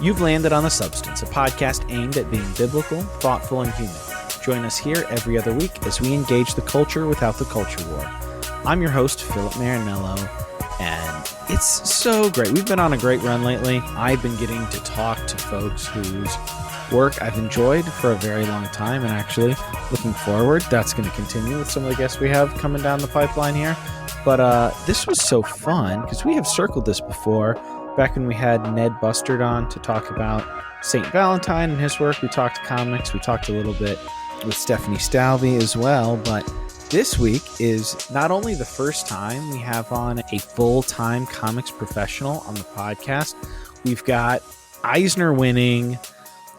You've landed on The Substance, a podcast aimed at being biblical, thoughtful, and human. Join us here every other week as we engage the culture without the culture war. I'm your host, Philip Marinello, and it's so great. We've been on a great run lately. I've been getting to talk to folks whose work I've enjoyed for a very long time, and actually looking forward. That's going to continue with some of the guests we have coming down the pipeline here. But this was so fun because we have circled this before. Back when we had Ned Bustard on to talk about St. Valentine and his work, we talked comics. We talked a little bit with Stephanie Stalvey as well. But this week is not only the first time we have on a full-time comics professional on the podcast, we've got Eisner winning,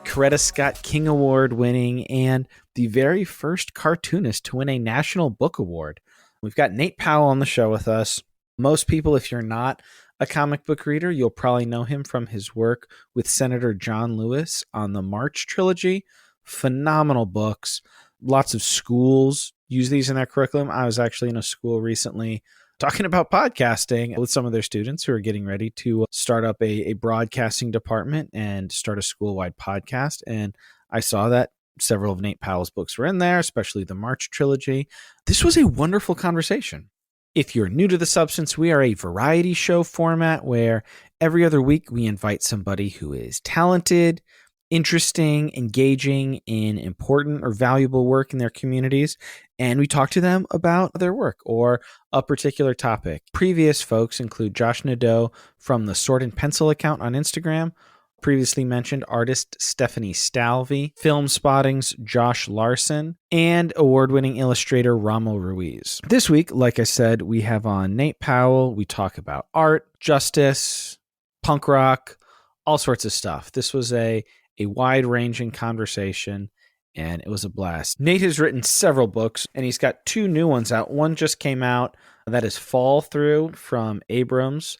Coretta Scott King Award winning, and the very first cartoonist to win a National Book Award. We've got Nate Powell on the show with us. Most people, if you're not a comic book reader, you'll probably know him from his work with Senator John Lewis on the March trilogy. Phenomenal books. Lots of schools use these in their curriculum. I was actually in a school recently talking about podcasting with some of their students who are getting ready to start up a broadcasting department and start a school-wide podcast. And I saw that several of Nate Powell's books were in there, especially the March trilogy. This was a wonderful conversation. If you're new to The Substance, we are a variety show format where every other week we invite somebody who is talented, interesting, engaging in important or valuable work in their communities, and we talk to them about their work or a particular topic. Previous folks include Josh Nadeau from the Sword and Pencil account on Instagram, previously mentioned artist Stephanie Stalvey, Film Spotting's Josh Larson, and award-winning illustrator Ramo Ruiz. This week, like I said, we have on Nate Powell. We talk about art, justice, punk rock, all sorts of stuff. This was a wide-ranging conversation, and it was a blast. Nate has written several books, and he's got two new ones out. One just came out, that is Fall Through from Abrams.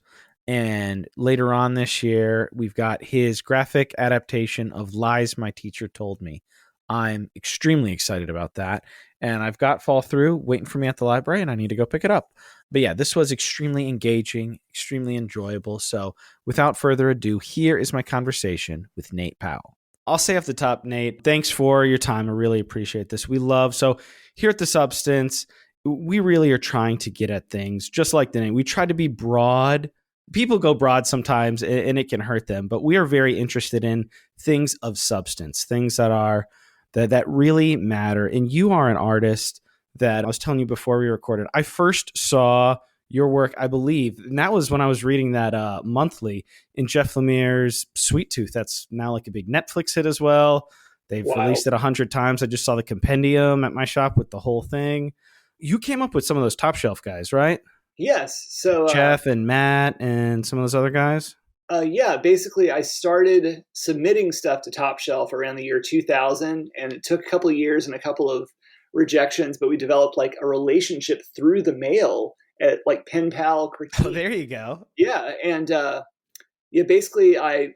And later on this year, we've got his graphic adaptation of Lies My Teacher Told Me. I'm extremely excited about that. And I've got Fall Through waiting for me at the library, and I need to go pick it up. But yeah, this was extremely engaging, extremely enjoyable. So without further ado, here is my conversation with Nate Powell. I'll say off the top, Nate, thanks for your time. I really appreciate this. So here at The Substance, we really are trying to get at things just like the name. We try to be broad. People go broad sometimes and it can hurt them, but we are very interested in things of substance, things that really matter. And you are an artist that I was telling you before we recorded. I first saw your work, I believe, and that was when I was reading that monthly in Jeff Lemire's Sweet Tooth. That's now like a big Netflix hit as well. They've released it 100 times. I just saw the compendium at my shop with the whole thing. You came up with some of those top shelf guys, right? Yes. So Jeff and Matt and some of those other guys. Yeah, basically I started submitting stuff to Top Shelf around the year 2000, and it took a couple of years and a couple of rejections, but we developed like a relationship through the mail at like Pen Pal Critique. Oh, there you go. Yeah. And basically I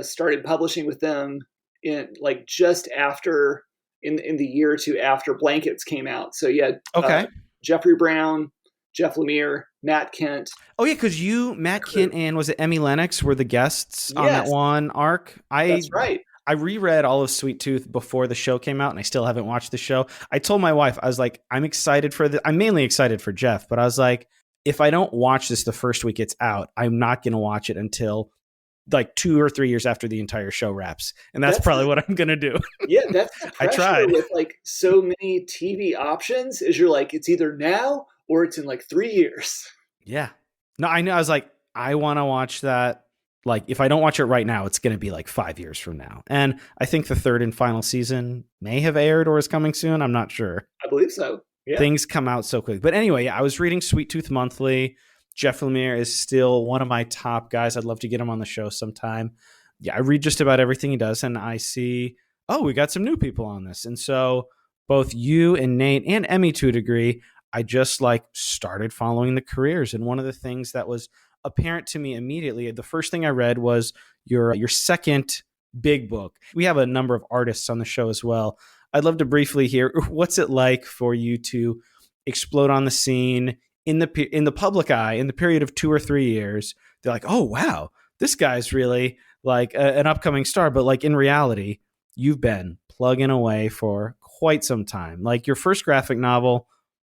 started publishing with them in like just after in the year or two after Blankets came out. So yeah. Okay. Jeffrey Brown, Jeff Lemire, Matt Kent. Oh yeah, because Matt Kent, and was it Emmy Lennox were the guests on that one arc? That's right. I reread all of Sweet Tooth before the show came out, and I still haven't watched the show. I told my wife, I was like, I'm excited for I'm mainly excited for Jeff, but I was like, if I don't watch this the first week it's out, I'm not going to watch it until like 2 or 3 years after the entire show wraps. And that's probably what I'm going to do. Yeah, that's the pressure I tried. With like so many TV options is you're like, it's either now or it's in like 3 years. Yeah. No, I know. I was like, I want to watch that. Like, if I don't watch it right now, it's going to be like 5 years from now. And I think the third and final season may have aired or is coming soon. I'm not sure. I believe so. Yeah. Things come out so quick. But anyway, I was reading Sweet Tooth Monthly. Jeff Lemire is still one of my top guys. I'd love to get him on the show sometime. Yeah, I read just about everything he does, and I see, we got some new people on this. And so both you and Nate and Emmy to a degree, I just like started following the careers. And one of the things that was apparent to me immediately, the first thing I read was your second big book. We have a number of artists on the show as well. I'd love to briefly hear, what's it like for you to explode on the scene in the public eye in the period of 2 or 3 years? They're like, oh, wow, this guy's really like an upcoming star, but like in reality, you've been plugging away for quite some time. Like your first graphic novel,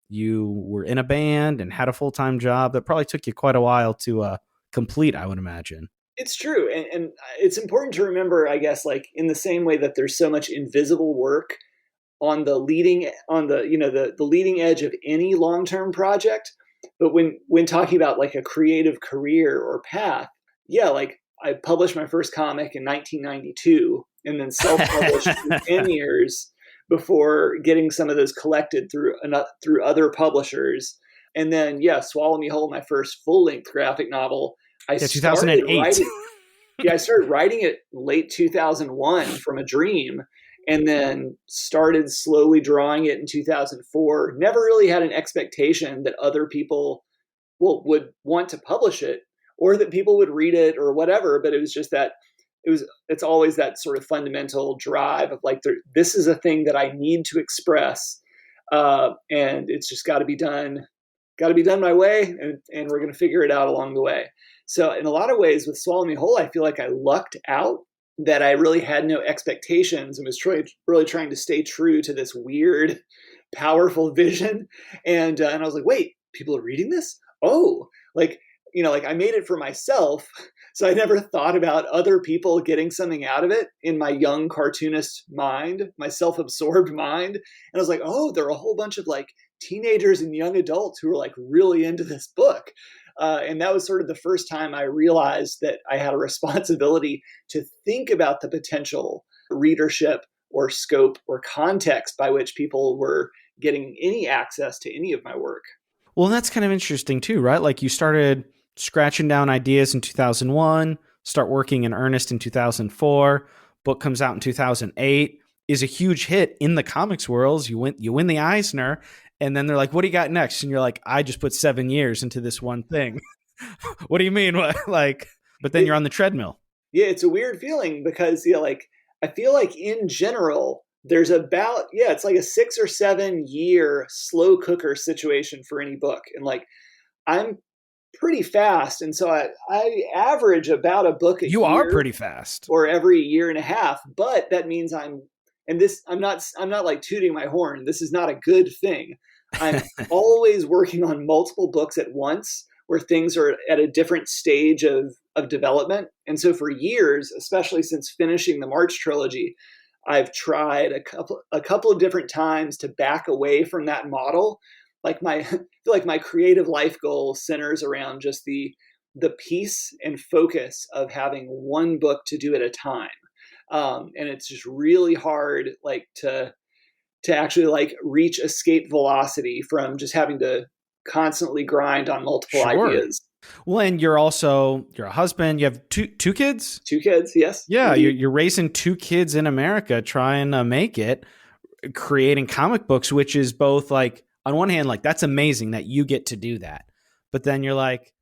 you were in a band and had a full-time job that probably took you quite a while to complete, I would imagine. It's true. And it's important to remember, I guess, like in the same way that there's so much invisible work on the leading edge of any long-term project. But when talking about like a creative career or path, yeah, like I published my first comic in 1992 and then self-published for 10 years before getting some of those collected through other publishers. And then, yeah, Swallow Me Whole, my first full-length graphic novel. Yeah, 2008. I started writing it late 2001 from a dream, and then started slowly drawing it in 2004. Never really had an expectation that other people would want to publish it or that people would read it or whatever. But it was just that it's always that sort of fundamental drive of like, this is a thing that I need to express. And it's just got to be done my way. And we're going to figure it out along the way. So in a lot of ways with Swallow Me Whole, I feel like I lucked out that I really had no expectations and was really trying to stay true to this weird, powerful vision. And I was like, wait, people are reading this? Oh, like I made it for myself. So I never thought about other people getting something out of it in my young cartoonist mind, my self-absorbed mind. And I was like, oh, there are a whole bunch of like teenagers and young adults who are like really into this book. And that was sort of the first time I realized that I had a responsibility to think about the potential readership or scope or context by which people were getting any access to any of my work. Well, that's kind of interesting too, right? Like you started scratching down ideas in 2001, start working in earnest in 2004, book comes out in 2008, is a huge hit in the comics world. You win the Eisner, and then they're like, what do you got next? And you're like, I just put 7 years into this one thing. What do you mean? Like, but then you're on the treadmill. Yeah, it's a weird feeling because, like, I feel like in general, there's it's like a 6 or 7 year slow cooker situation for any book. And like, I'm pretty fast. And so I average about a book a year. You are pretty fast. Or every year and a half. But that means I'm not like tooting my horn. This is not a good thing. I'm always working on multiple books at once where things are at a different stage of development. And so for years, especially since finishing the March trilogy, I've tried a couple of different times to back away from that model. Like I feel like my creative life goal centers around just the peace and focus of having one book to do at a time. And it's just really hard, like to actually like reach escape velocity from just having to constantly grind on multiple ideas. Well, and you're a husband. You have two kids. 2 kids, yes. Yeah, you're raising 2 kids in America, trying to make it, creating comic books, which is both like, on one hand, like that's amazing that you get to do that, but then you're like,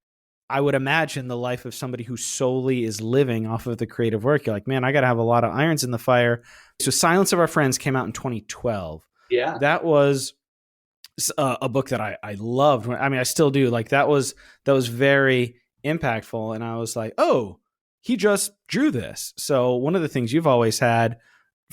I would imagine the life of somebody who solely is living off of the creative work. You're like, man, I got to have a lot of irons in the fire. So Silence of Our Friends came out in 2012. Yeah. That was a book that I loved. I mean, I still do. Like that was very impactful. And I was like, oh, he just drew this. So one of the things you've always had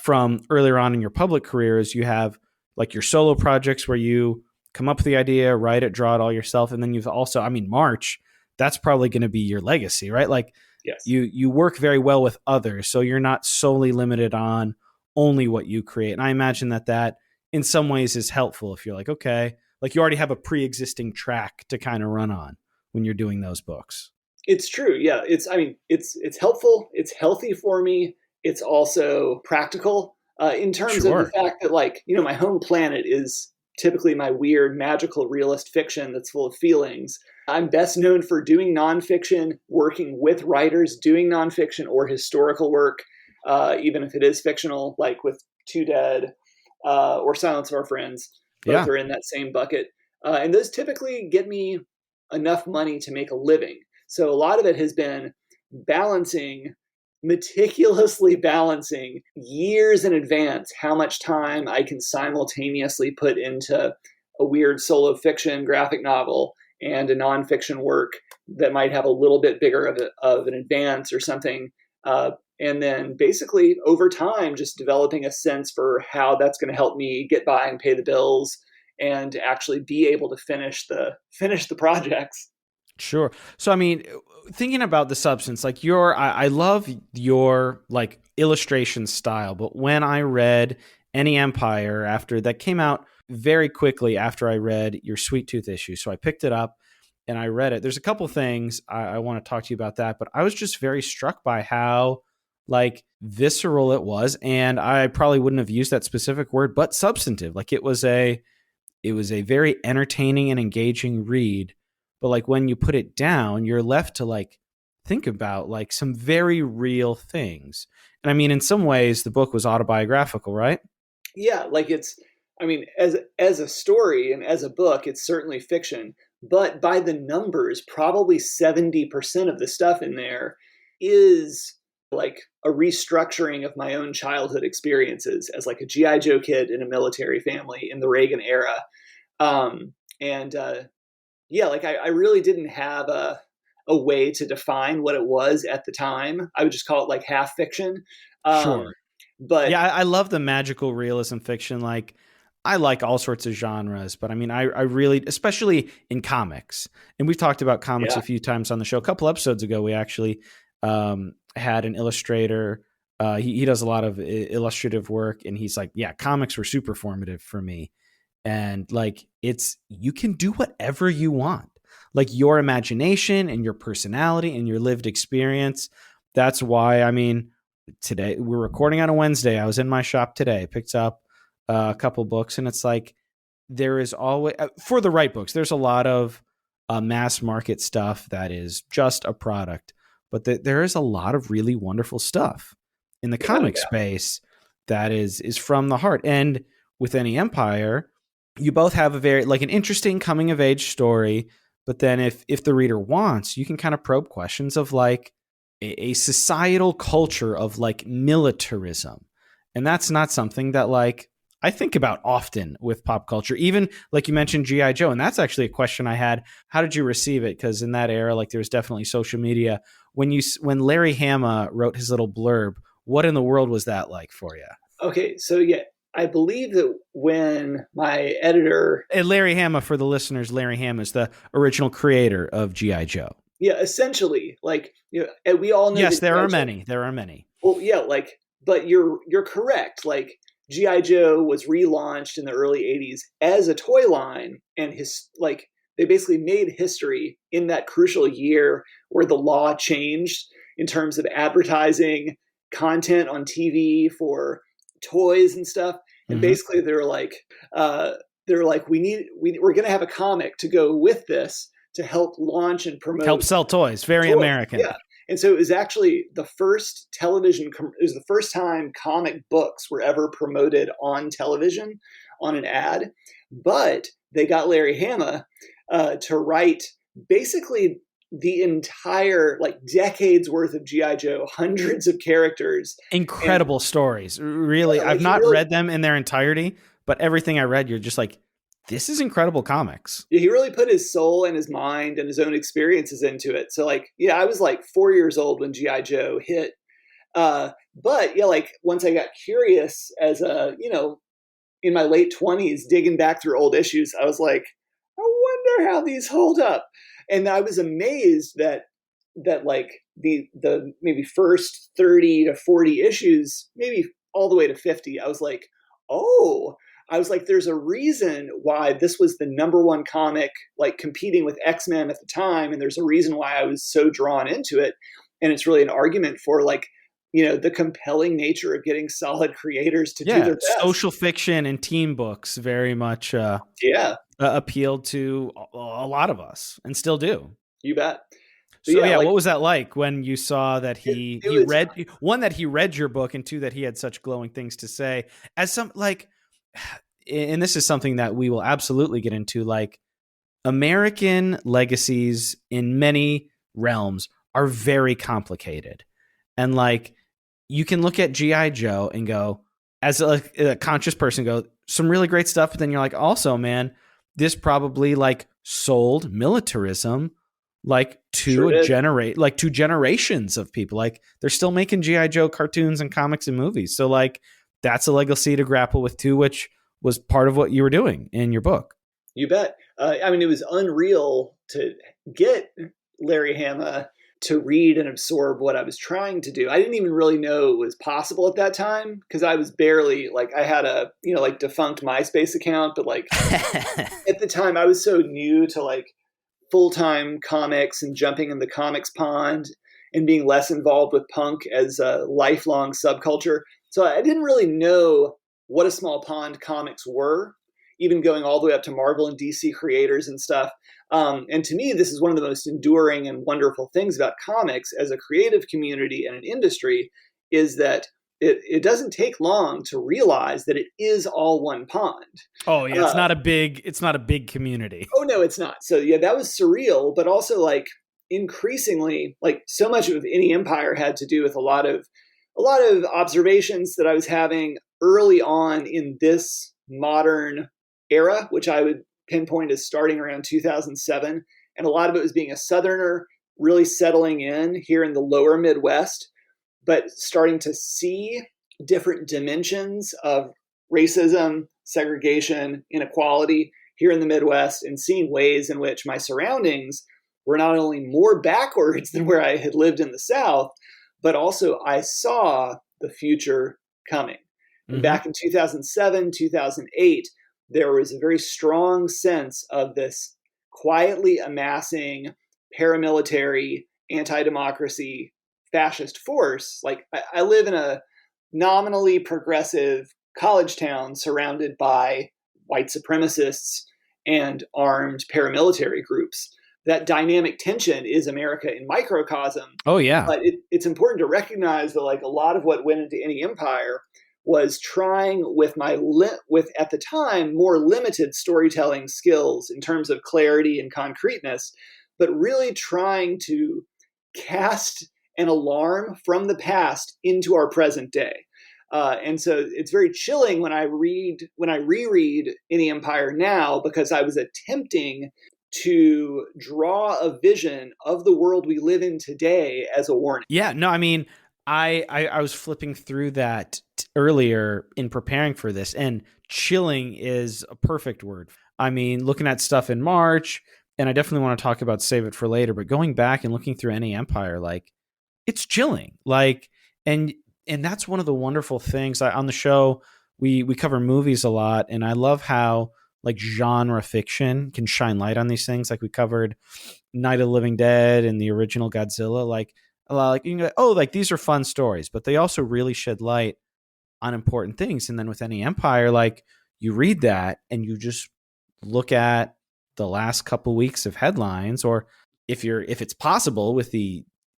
from earlier on in your public career is you have like your solo projects where you come up with the idea, write it, draw it all yourself. And then you've also, I mean, March, that's probably going to be your legacy, right? Like yes. you work very well with others. So you're not solely limited on only what you create. And I imagine that in some ways is helpful if you're like, okay, like you already have a pre-existing track to kind of run on when you're doing those books. It's true. Yeah. It's helpful. It's healthy for me. It's also practical in terms of the fact that like, my home planet is typically my weird, magical, realist fiction that's full of feelings. I'm best known for doing nonfiction, working with writers, doing nonfiction or historical work, even if it is fictional, like with Two Dead or Silence of Our Friends. Both are in that same bucket. And those typically get me enough money to make a living. So a lot of it has been meticulously balancing years in advance how much time I can simultaneously put into a weird solo fiction graphic novel and a nonfiction work that might have a little bit bigger of an advance or something And then basically over time, just developing a sense for how that's going to help me get by and pay the bills and actually be able to finish the projects. Sure. So, I mean, thinking about the substance, like I love your like illustration style, but when I read Any Empire after that came out very quickly after I read your Sweet Tooth issue. So I picked it up and I read it. There's a couple things I want to talk to you about that, but I was just very struck by how like visceral it was. And I probably wouldn't have used that specific word, but substantive. Like it was a very entertaining and engaging read. But like when you put it down, you're left to like think about like some very real things. And I mean, in some ways, the book was autobiographical, right? Yeah, like I mean, as a story and as a book, it's certainly fiction. But by the numbers, probably 70% of the stuff in there is like a restructuring of my own childhood experiences as like a GI Joe kid in a military family in the Reagan era. And yeah, like I really didn't have a way to define what it was at the time. I would just call it like half fiction. Sure. But yeah, I love the magical realism fiction. Like I like all sorts of genres, but I mean, I really, especially in comics, and we've talked about comics a few times on the show. A couple episodes ago, we actually had an illustrator. He does a lot of illustrative work, and he's like, yeah, comics were super formative for me. And like, you can do whatever you want, like your imagination and your personality and your lived experience. That's why, I mean, today we're recording on a Wednesday. I was in my shop today, picked up a couple books, and it's like, there is always, for the right books, there's a lot of mass market stuff that is just a product, but there is a lot of really wonderful stuff in the comic space that is from the heart. And with Any Empire, you both have a very like an interesting coming of age story, but then if the reader wants, you can kind of probe questions of like a societal culture of like militarism. And that's not something that like I think about often with pop culture, even like you mentioned GI Joe. And that's actually a question I had. How did you receive it? Because in that era, like there's definitely social media. When Larry Hama wrote his little blurb, what in the world was that like for you? Okay, so yeah, I believe that when my editor... And Larry Hama, for the listeners, Larry Hama is the original creator of G.I. Joe. Yeah, essentially. Like, you know, and we all know... Yes, there are many. There are many. Well, yeah, like, but you're correct. Like, G.I. Joe was relaunched in the early 80s as a toy line, and they basically made history in that crucial year where the law changed in terms of advertising content on TV for toys and stuff. And basically they're like, we're going to have a comic to go with this to help launch and promote, help sell toys. Very toys. American. Yeah. And so it was actually the first time comic books were ever promoted on television on an ad, but they got Larry Hama to write basically the entire like decades worth of G.I. Joe, hundreds of characters. Incredible stories. Really. Yeah, like I've not read them in their entirety, but everything I read, you're just like, this is incredible comics. Yeah, he really put his soul and his mind and his own experiences into it. So like, yeah, I was like 4 years old when G.I. Joe hit. But yeah, like once I got curious as in my late 20s, digging back through old issues, I was like, I wonder how these hold up. And I was amazed that like the maybe first 30 to 40 issues, maybe all the way to 50, I was like, there's a reason why this was the number one comic, like competing with X-Men at the time. And there's a reason why I was so drawn into it. And it's really an argument for like, the compelling nature of getting solid creators to do their best. Social fiction and teen books very much appealed to a lot of us and still do. You bet. So what was that like when you saw that he read, one, that he read your book, and two, that he had such glowing things to say? As some like, and this is something that we will absolutely get into, like American legacies in many realms are very complicated. And like, you can look at G.I. Joe and go, as a conscious person, go, some really great stuff. But then you're like, also, man, this probably like sold militarism like to Sure did. like two generations of people. Like they're still making G.I. Joe cartoons and comics and movies. So like that's a legacy to grapple with too, which was part of what you were doing in your book. You bet. I mean, it was unreal to get Larry Hama to read and absorb what I was trying to do. I didn't even really know it was possible at that time because I was barely like, I had a, like defunct MySpace account, but like at the time I was so new to like full-time comics and jumping in the comics pond and being less involved with punk as a lifelong subculture. So I didn't really know what a small pond comics were, even going all the way up to Marvel and DC creators and stuff. And to me, this is one of the most enduring and wonderful things about comics as a creative community and an industry is that it doesn't take long to realize that it is all one pond. Oh yeah, it's not a big community. Oh no, it's not. So yeah, that was surreal, but also like increasingly, like so much of Any Empire had to do with a lot of observations that I was having early on in this modern era, which I would pinpoint as starting around 2007. And a lot of it was being a Southerner, really settling in here in the lower Midwest, but starting to see different dimensions of racism, segregation, inequality here in the Midwest, and seeing ways in which my surroundings were not only more backwards than where I had lived in the South, but also I saw the future coming. And back in 2007, 2008, there was a very strong sense of this quietly amassing paramilitary, anti-democracy, fascist force. Like I live in a nominally progressive college town surrounded by white supremacists and armed paramilitary groups. That dynamic tension is America in microcosm. Oh yeah. But it's important to recognize that like a lot of what went into Any Empire was trying with with at the time more limited storytelling skills in terms of clarity and concreteness, but really trying to cast an alarm from the past into our present day. And so it's very chilling when I reread Any Empire now, because I was attempting to draw a vision of the world we live in today as a warning. Yeah, no, I mean, I was flipping through that earlier in preparing for this, and chilling is a perfect word. I mean, looking at stuff in March, and I definitely want to talk about Save It for Later, but going back and looking through Any Empire, like, it's chilling. Like, and that's one of the wonderful things. On the show, we cover movies a lot, and I love how like genre fiction can shine light on these things. Like we covered Night of the Living Dead and the original Godzilla. Like a lot, like you can go, oh, like these are fun stories, but they also really shed light on important things. And then with Any Empire, like you read that and you just look at the last couple weeks of headlines, or if it's possible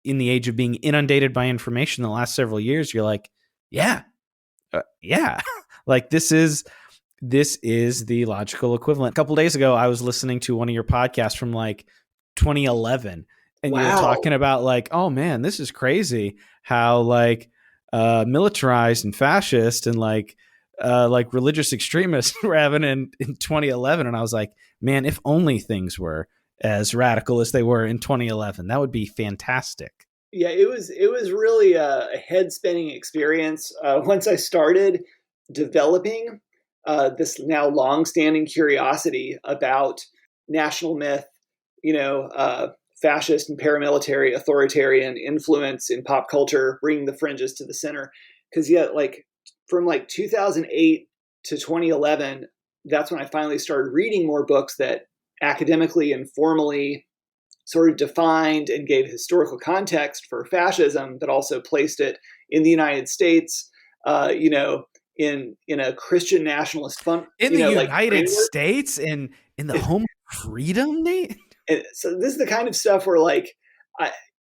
in the age of being inundated by information the last several years, you're like, yeah, like this is the logical equivalent. A couple days ago, I was listening to one of your podcasts from like 2011, and you were talking about like, oh man, this is crazy how like militarized and fascist and like religious extremists were having in 2011. And I was like, man, if only things were as radical as they were in 2011, that would be fantastic. Yeah, it was really a head spinning experience once I started developing this now long-standing curiosity about national myth, fascist and paramilitary authoritarian influence in pop culture, bringing the fringes to the center. Because like from like 2008 to 2011, that's when I finally started reading more books that academically and formally sort of defined and gave historical context for fascism, but also placed it in the United States, in a Christian nationalist fund in the United States, in the home of freedom, Nate. And so this is the kind of stuff where like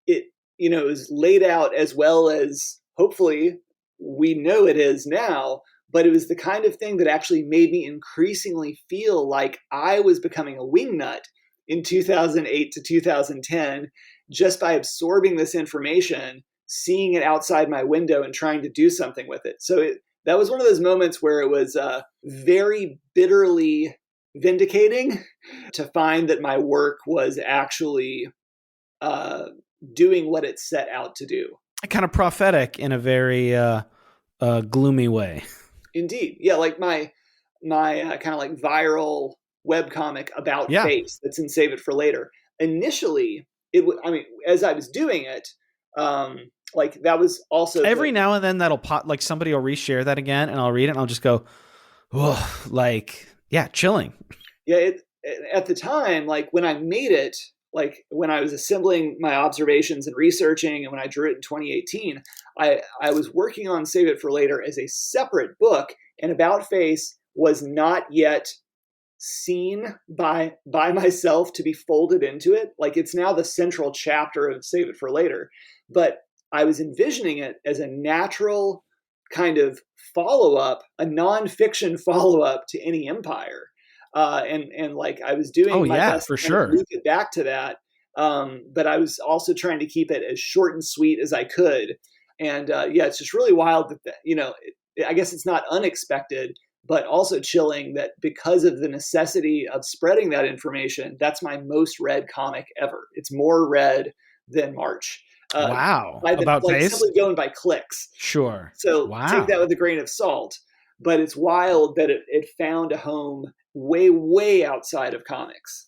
it is laid out as well as hopefully we know it is now, but it was the kind of thing that actually made me increasingly feel like I was becoming a wingnut in 2008 to 2010 just by absorbing this information, seeing it outside my window and trying to do something with it. So that was one of those moments where it was very bitterly vindicating to find that my work was actually doing what it set out to do. Kind of prophetic in a very gloomy way. Indeed. Yeah, like my kind of like viral webcomic about face that's in Save It for Later. Initially, as I was doing it, like that was also every now and then that'll pop, like somebody will reshare that again and I'll read it and I'll just go, oh, like, yeah, chilling. Yeah. At the time, like when I made it, like when I was assembling my observations and researching, and when I drew it in 2018, I was working on Save It for Later as a separate book, and About Face was not yet seen by myself to be folded into it. Like it's now the central chapter of Save It for Later, but I was envisioning it as a natural kind of follow-up, a nonfiction follow-up to Any Empire. And like I was doing my best for to sure. loop it back to that. But I was also trying to keep it as short and sweet as I could. And it's just really wild that, I guess it's not unexpected, but also chilling that because of the necessity of spreading that information, that's my most read comic ever. It's more read than March. Wow. About like Face? Simply going by clicks. Sure. So wow. Take that with a grain of salt. But it's wild that it found a home way, way outside of comics.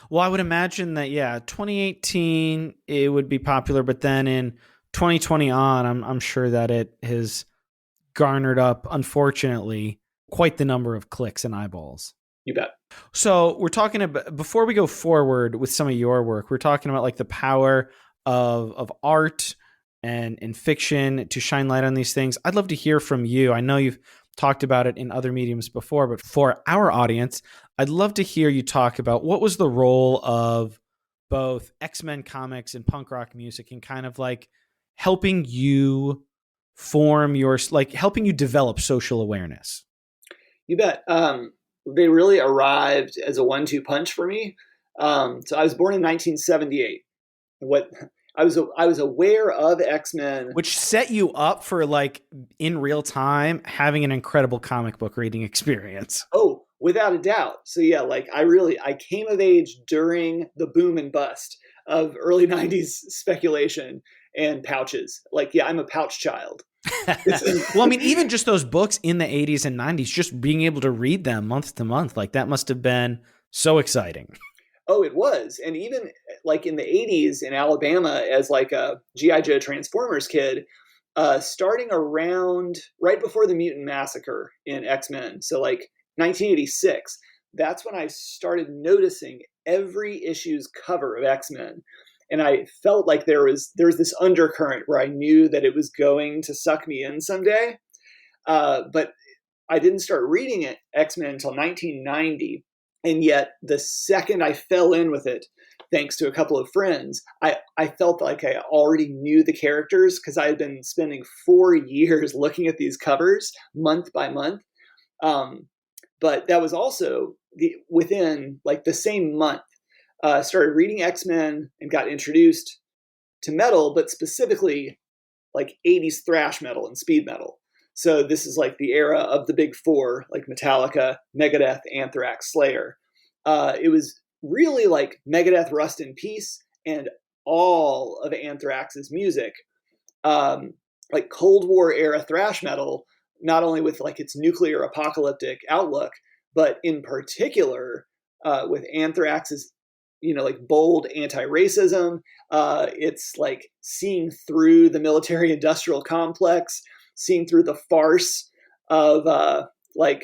Well, I would imagine that, 2018, it would be popular, but then in 2020 on, I'm sure that it has garnered up, unfortunately, quite the number of clicks and eyeballs. You bet. So we're talking about, before we go forward with some of your work, we're talking about like the power of art and fiction to shine light on these things. I'd love to hear from you. I know you've talked about it in other mediums before, but for our audience, I'd love to hear you talk about what was the role of both X-Men comics and punk rock music in kind of like helping you form helping you develop social awareness. You bet. They really arrived as a 1-2 punch for me. So I was born in 1978. I was aware of X-Men, which set you up for like in real time having an incredible comic book reading experience. Oh, without a doubt. So yeah, like I came of age during the boom and bust of early 90s speculation and pouches. Like, yeah, I'm a pouch child. Well, I mean, even just those books in the 80s and 90s, just being able to read them month to month, like that must have been so exciting. Oh, it was. And even like in the 80s in Alabama as like a G.I. Joe Transformers kid, starting around right before the Mutant Massacre in X-Men, so like 1986, that's when I started noticing every issue's cover of X-Men. And I felt like there was this undercurrent where I knew that it was going to suck me in someday. But I didn't start reading X-Men until 1990. And yet the second I fell in with it, thanks to a couple of friends, I felt like I already knew the characters because I had been spending 4 years looking at these covers month by month. But that was also within like the same month. Started reading X-Men and got introduced to metal, but specifically like 80s thrash metal and speed metal. So this is like the era of the big four, like Metallica, Megadeth, Anthrax, Slayer. It was really like Megadeth, Rust in Peace, and all of Anthrax's music, like Cold War era thrash metal, not only with like its nuclear apocalyptic outlook, but in particular with Anthrax's like bold anti-racism. It's like seeing through the military-industrial complex, seeing through the farce of like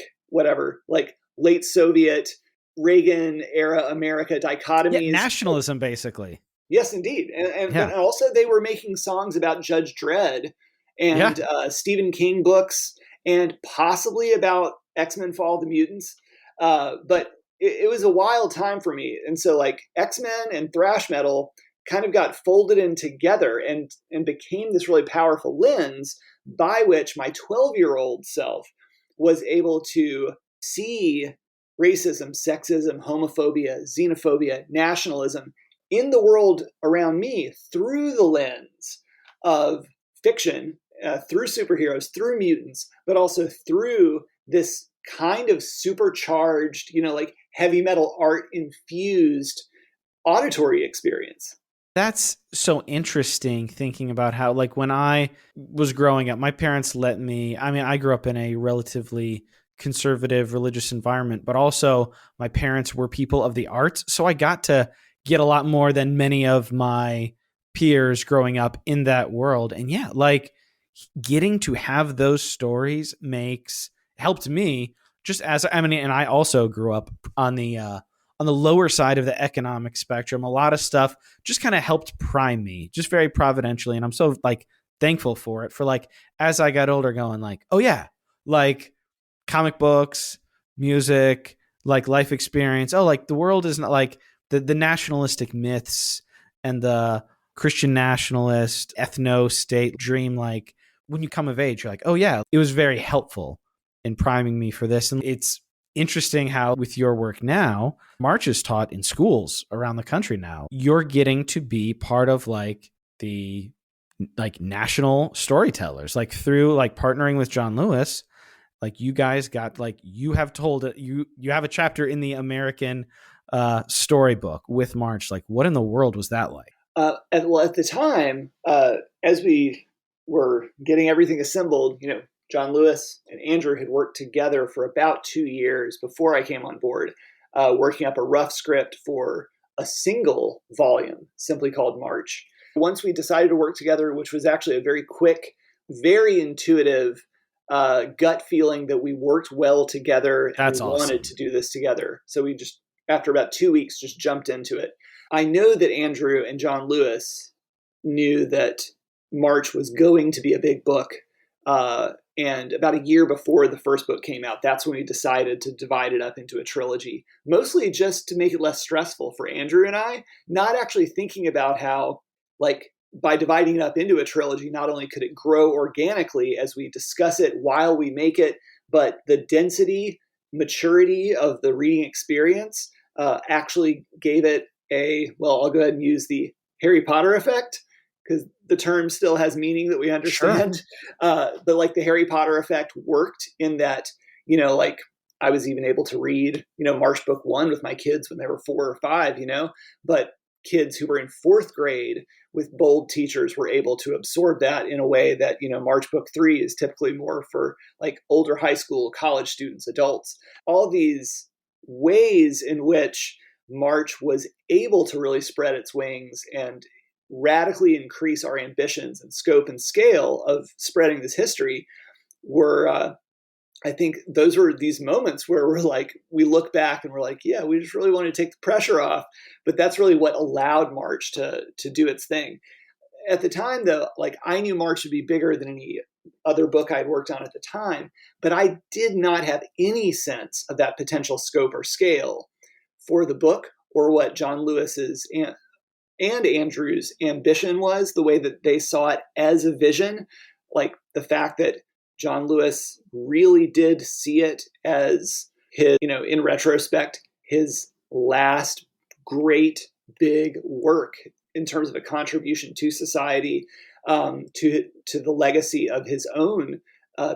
late Soviet, Reagan era America dichotomies. Yeah, nationalism, basically. Yes, indeed. And also they were making songs about Judge Dredd and Stephen King books and possibly about X-Men Fall of the Mutants. But it was a wild time for me. And so like X-Men and thrash metal kind of got folded in together and became this really powerful lens by which my 12-year-old self was able to see racism, sexism, homophobia, xenophobia, nationalism in the world around me through the lens of fiction, through superheroes, through mutants, but also through this kind of supercharged, like heavy metal art infused auditory experience. That's so interesting thinking about how, like, when I was growing up, my parents let me, I mean, I grew up in a relatively conservative religious environment, but also my parents were people of the arts. So I got to get a lot more than many of my peers growing up in that world. And yeah, like getting to have those stories helped me just as, I mean, and I also grew up on the lower side of the economic spectrum. A lot of stuff just kind of helped prime me, just very providentially. And I'm so like thankful for it, for like, as I got older going like, oh yeah, like comic books, music, like life experience. Oh, like the world is not like the nationalistic myths and the Christian nationalist ethno state dream. Like when you come of age, you're like, oh yeah, it was very helpful in priming me for this. And it's interesting how with your work now, March is taught in schools around the country now. You're getting to be part of like the like national storytellers, like through like partnering with John Lewis, like you guys got like you have told it, you have a chapter in the American storybook with March. Like what in the world was that like? At the time, as we were getting everything assembled, John Lewis and Andrew had worked together for about 2 years before I came on board, working up a rough script for a single volume simply called March. Once we decided to work together, which was actually a very quick, very intuitive gut feeling that we worked well together. That's and we awesome. wanted to do this together. So we just, after about 2 weeks, just jumped into it. I know that Andrew and John Lewis knew that March was going to be a big book. And about a year before the first book came out, that's when we decided to divide it up into a trilogy, mostly just to make it less stressful for Andrew and I, not actually thinking about how, like, by dividing it up into a trilogy, not only could it grow organically as we discuss it while we make it, but the density, maturity of the reading experience actually gave it I'll go ahead and use the Harry Potter effect, because the term still has meaning that we understand. Sure. But like the Harry Potter effect worked in that, like I was even able to read, March book 1 with my kids when they were 4 or 5, but kids who were in 4th grade with bold teachers were able to absorb that in a way that, March book 3 is typically more for like older high school, college students, adults. All these ways in which March was able to really spread its wings and radically increase our ambitions and scope and scale of spreading this history were, I think those were these moments where we look back and we're like, yeah, we just really want to take the pressure off. But that's really what allowed March to do its thing. At the time, though, like I knew March would be bigger than any other book I'd worked on at the time, but I did not have any sense of that potential scope or scale for the book or what John Lewis's and Andrew's ambition was, the way that they saw it as a vision, like the fact that John Lewis really did see it as his, in retrospect, his last great big work in terms of a contribution to society, to the legacy of his own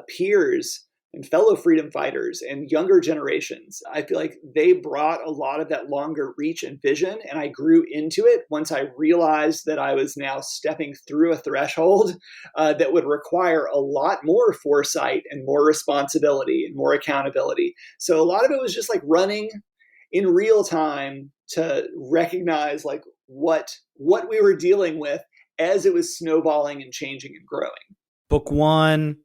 peers and fellow freedom fighters and younger generations. I feel like they brought a lot of that longer reach and vision, and I grew into it once I realized that I was now stepping through a threshold that would require a lot more foresight and more responsibility and more accountability. So a lot of it was just like running in real time to recognize like what we were dealing with as it was snowballing and changing and growing. Book 1,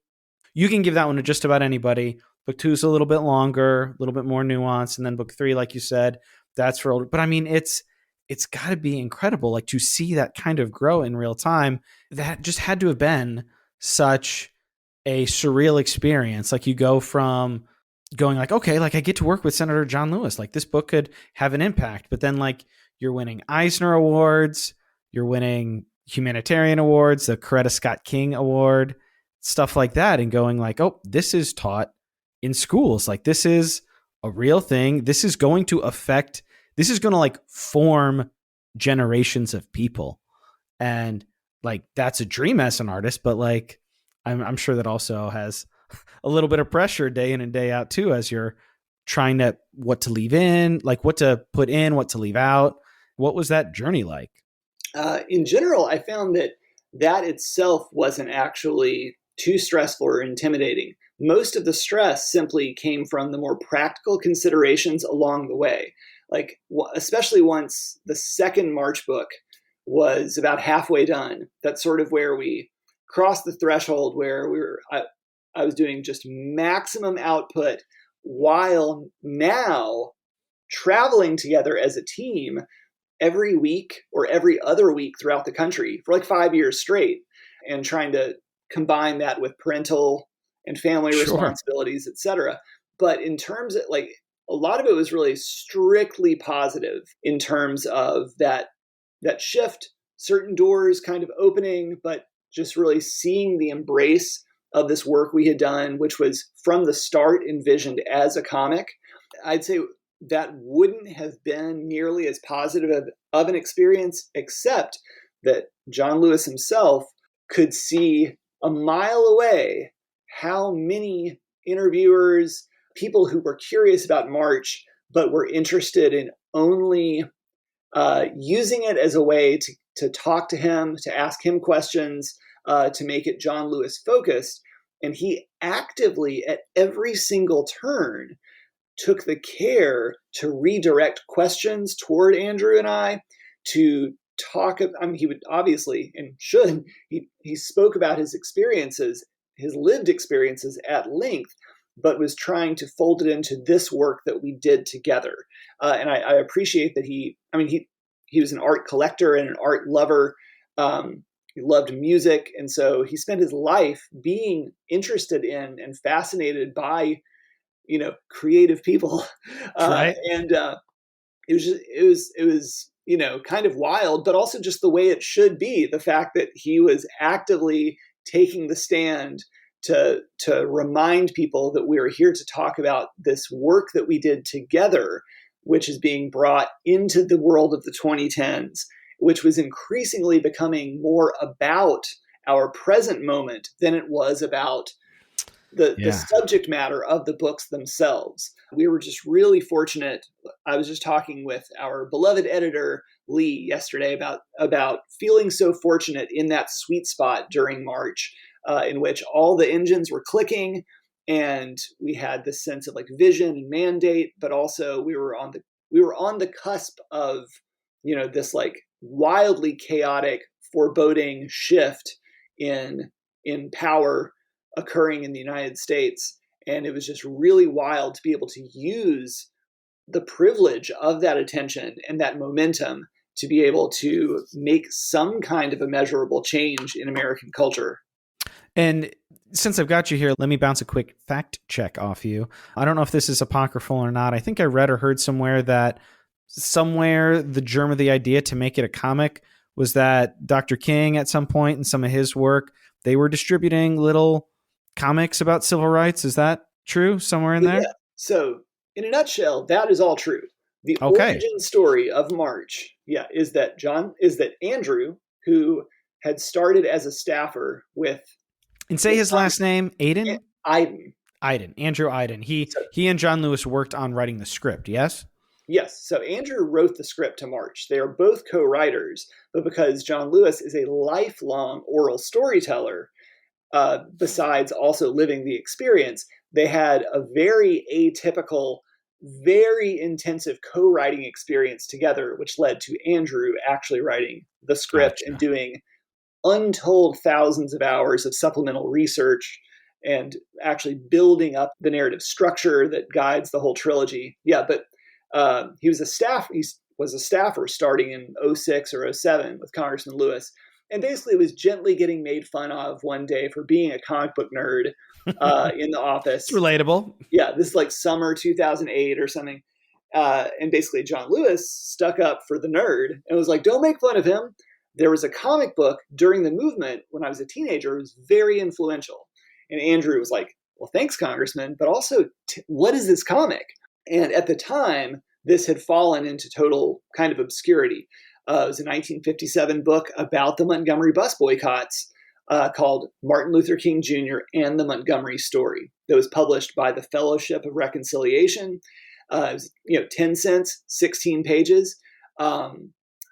you can give that one to just about anybody. Book 2 is a little bit longer, a little bit more nuanced. And then book 3, like you said, that's for older. But I mean, it's got to be incredible, like to see that kind of grow in real time. That just had to have been such a surreal experience. Like you go from going like, okay, like I get to work with Senator John Lewis. Like this book could have an impact. But then like you're winning Eisner Awards, you're winning humanitarian awards, the Coretta Scott King Award, stuff like that, and going like, oh, this is taught in schools. Like this is a real thing. This is going to like form generations of people. And like, that's a dream as an artist, but like, I'm sure that also has a little bit of pressure day in and day out too, as you're trying to, what to leave in, like what to put in, what to leave out. What was that journey like? in general, I found that itself wasn't actually too stressful or intimidating. Most of the stress simply came from the more practical considerations along the way. Like, especially once the second March book was about halfway done, that's sort of where we crossed the threshold where I was doing just maximum output while now traveling together as a team every week or every other week throughout the country for like 5 years straight, and trying to combine that with parental and family responsibilities, etc. But in terms of like, a lot of it was really strictly positive in terms of that shift, certain doors kind of opening, but just really seeing the embrace of this work we had done, which was from the start envisioned as a comic. I'd say that wouldn't have been nearly as positive of an experience, except that John Lewis himself could see a mile away how many interviewers, people who were curious about March, but were interested in only using it as a way to talk to him, to ask him questions, to make it John Lewis focused. And he actively, at every single turn, took the care to redirect questions toward Andrew and I, to talk. I mean, he would obviously, and should, he spoke about his experiences, his lived experiences at length, but was trying to fold it into this work that we did together. And I appreciate that he was an art collector and an art lover. He loved music. And so he spent his life being interested in and fascinated by, creative people. Right. And it was, kind of wild, but also just the way it should be. The fact that he was actively taking the stand to remind people that we are here to talk about this work that we did together, which is being brought into the world of the 2010s, which was increasingly becoming more about our present moment than it was about the subject matter of the books themselves. We were just really fortunate. I was just talking with our beloved editor, Lee, yesterday about feeling so fortunate in that sweet spot during March, in which all the engines were clicking and we had this sense of like vision and mandate, but also we were on the cusp of, this like wildly chaotic, foreboding shift in power occurring in the United States. And it was just really wild to be able to use the privilege of that attention and that momentum to be able to make some kind of a measurable change in American culture. And since I've got you here, let me bounce a quick fact check off you. I don't know if this is apocryphal or not. I think I read or heard somewhere that the germ of the idea to make it a comic was that Dr. King at some point in some of his work, they were distributing little comics about civil rights. Is that true? Somewhere in there? Yeah. So in a nutshell, that is all true. The origin story of March, is that Andrew, who had started as a staffer with, and say his last name, Aydin? Aydin. Andrew Aydin. He and John Lewis worked on writing the script, yes? Yes. So Andrew wrote the script to March. They are both co-writers, but because John Lewis is a lifelong oral storyteller, besides also living the experience, they had a very atypical, very intensive co-writing experience together, which led to Andrew actually writing the script and doing untold thousands of hours of supplemental research and actually building up the narrative structure that guides the whole trilogy. But he was a staffer starting in 2006 or 2007 with Congressman Lewis, and basically was gently getting made fun of one day for being a comic book nerd in the office. It's relatable. Yeah, this is like summer 2008 or something. And basically John Lewis stuck up for the nerd and was like, don't make fun of him. There was a comic book during the movement when I was a teenager. It was very influential. And Andrew was like, well, thanks, Congressman, but also what is this comic? And at the time, this had fallen into total kind of obscurity. It was a 1957 book about the Montgomery bus boycotts called Martin Luther King Jr. and the Montgomery Story that was published by the Fellowship of Reconciliation. It was, 10 cents, 16 pages.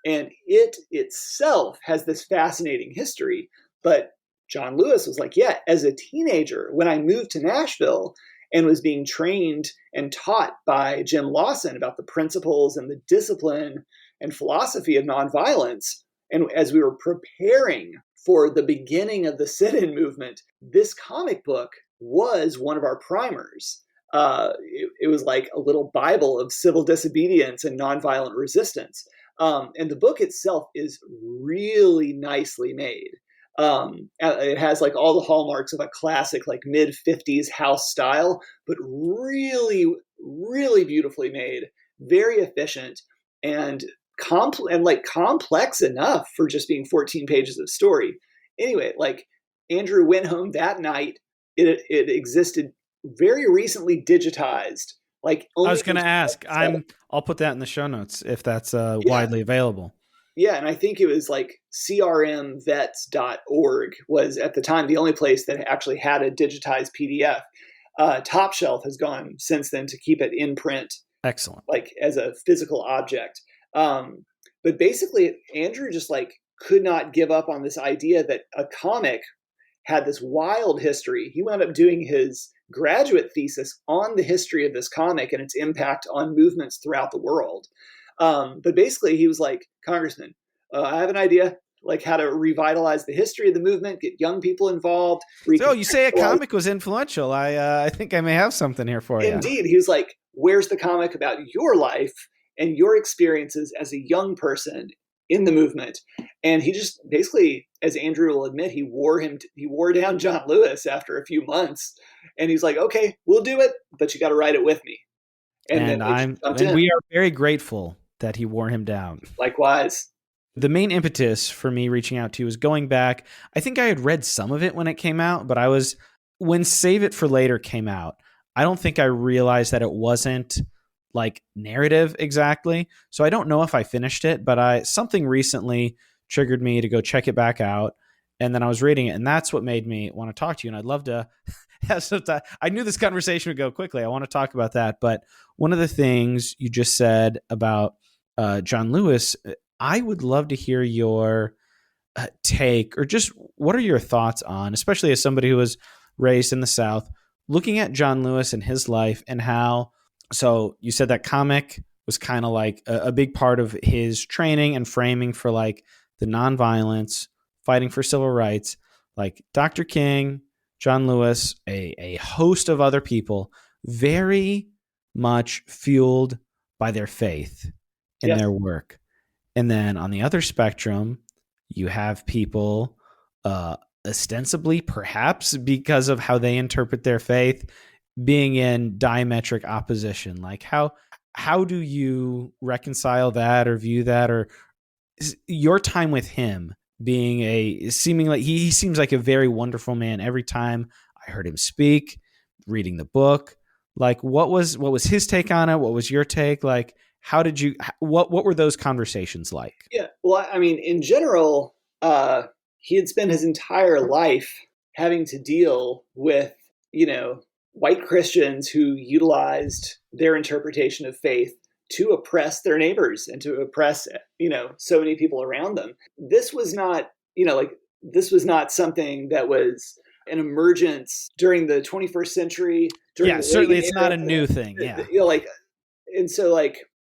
And it itself has this fascinating history. But John Lewis was like, yeah, as a teenager, when I moved to Nashville and was being trained and taught by Jim Lawson about the principles and the discipline and philosophy of nonviolence, and as we were preparing for the beginning of the sit-in movement, this comic book was one of our primers. It was like a little Bible of civil disobedience and nonviolent resistance. And the book itself is really nicely made. It has like all the hallmarks of a classic, like mid-50s house style, but really, really beautifully made, very efficient, and complex enough for just being 14 pages of story. Anyway, like Andrew went home that night. It existed very recently digitized. Like I was going to ask. I'll put that in the show notes if that's widely available. Yeah, and I think it was like crmvets.org was at the time the only place that actually had a digitized PDF. Top Shelf has gone since then to keep it in print. Excellent. Like as a physical object. But basically, Andrew just like could not give up on this idea that a comic had this wild history. He wound up doing his graduate thesis on the history of this comic and its impact on movements throughout the world. But basically, he was like, Congressman, I have an idea, like how to revitalize the history of the movement, get young people involved. So you say a comic was influential. I think I may have something here for you. Indeed. He was like, where's the comic about your life and your experiences as a young person in the movement? And he just basically, as Andrew will admit, he wore down John Lewis after a few months. And he's like, okay, we'll do it, but you got to write it with me. And we are very grateful that he wore him down. Likewise. The main impetus for me reaching out to you was going back. I think I had read some of it when it came out, but when Save It for Later came out, I don't think I realized that it wasn't like narrative exactly. So I don't know if I finished it, but something recently triggered me to go check it back out. And then I was reading it, and that's what made me want to talk to you. And I'd love to have some time. I knew this conversation would go quickly. I want to talk about that. But one of the things you just said about John Lewis, I would love to hear your take, or just what are your thoughts on, especially as somebody who was raised in the South, looking at John Lewis and his life and how, so you said that comic was kind of like a big part of his training and framing for like the nonviolence, fighting for civil rights, like Dr. King, John Lewis, a host of other people, very much fueled by their faith in their work. And then on the other spectrum, you have people ostensibly, perhaps because of how they interpret their faith, being in diametric opposition. Like how do you reconcile that or view that, or your time with him being he seems like a very wonderful man every time I heard him speak, reading the book. Like what was his take on it? What was your take? Like what were those conversations like? Yeah. Well, I mean, in general, he had spent his entire life having to deal with, white Christians who utilized their interpretation of faith to oppress their neighbors and to oppress, so many people around them. This was not, this was not something that was an emergence during the 21st century. Certainly it's not a new thing. Yeah. And so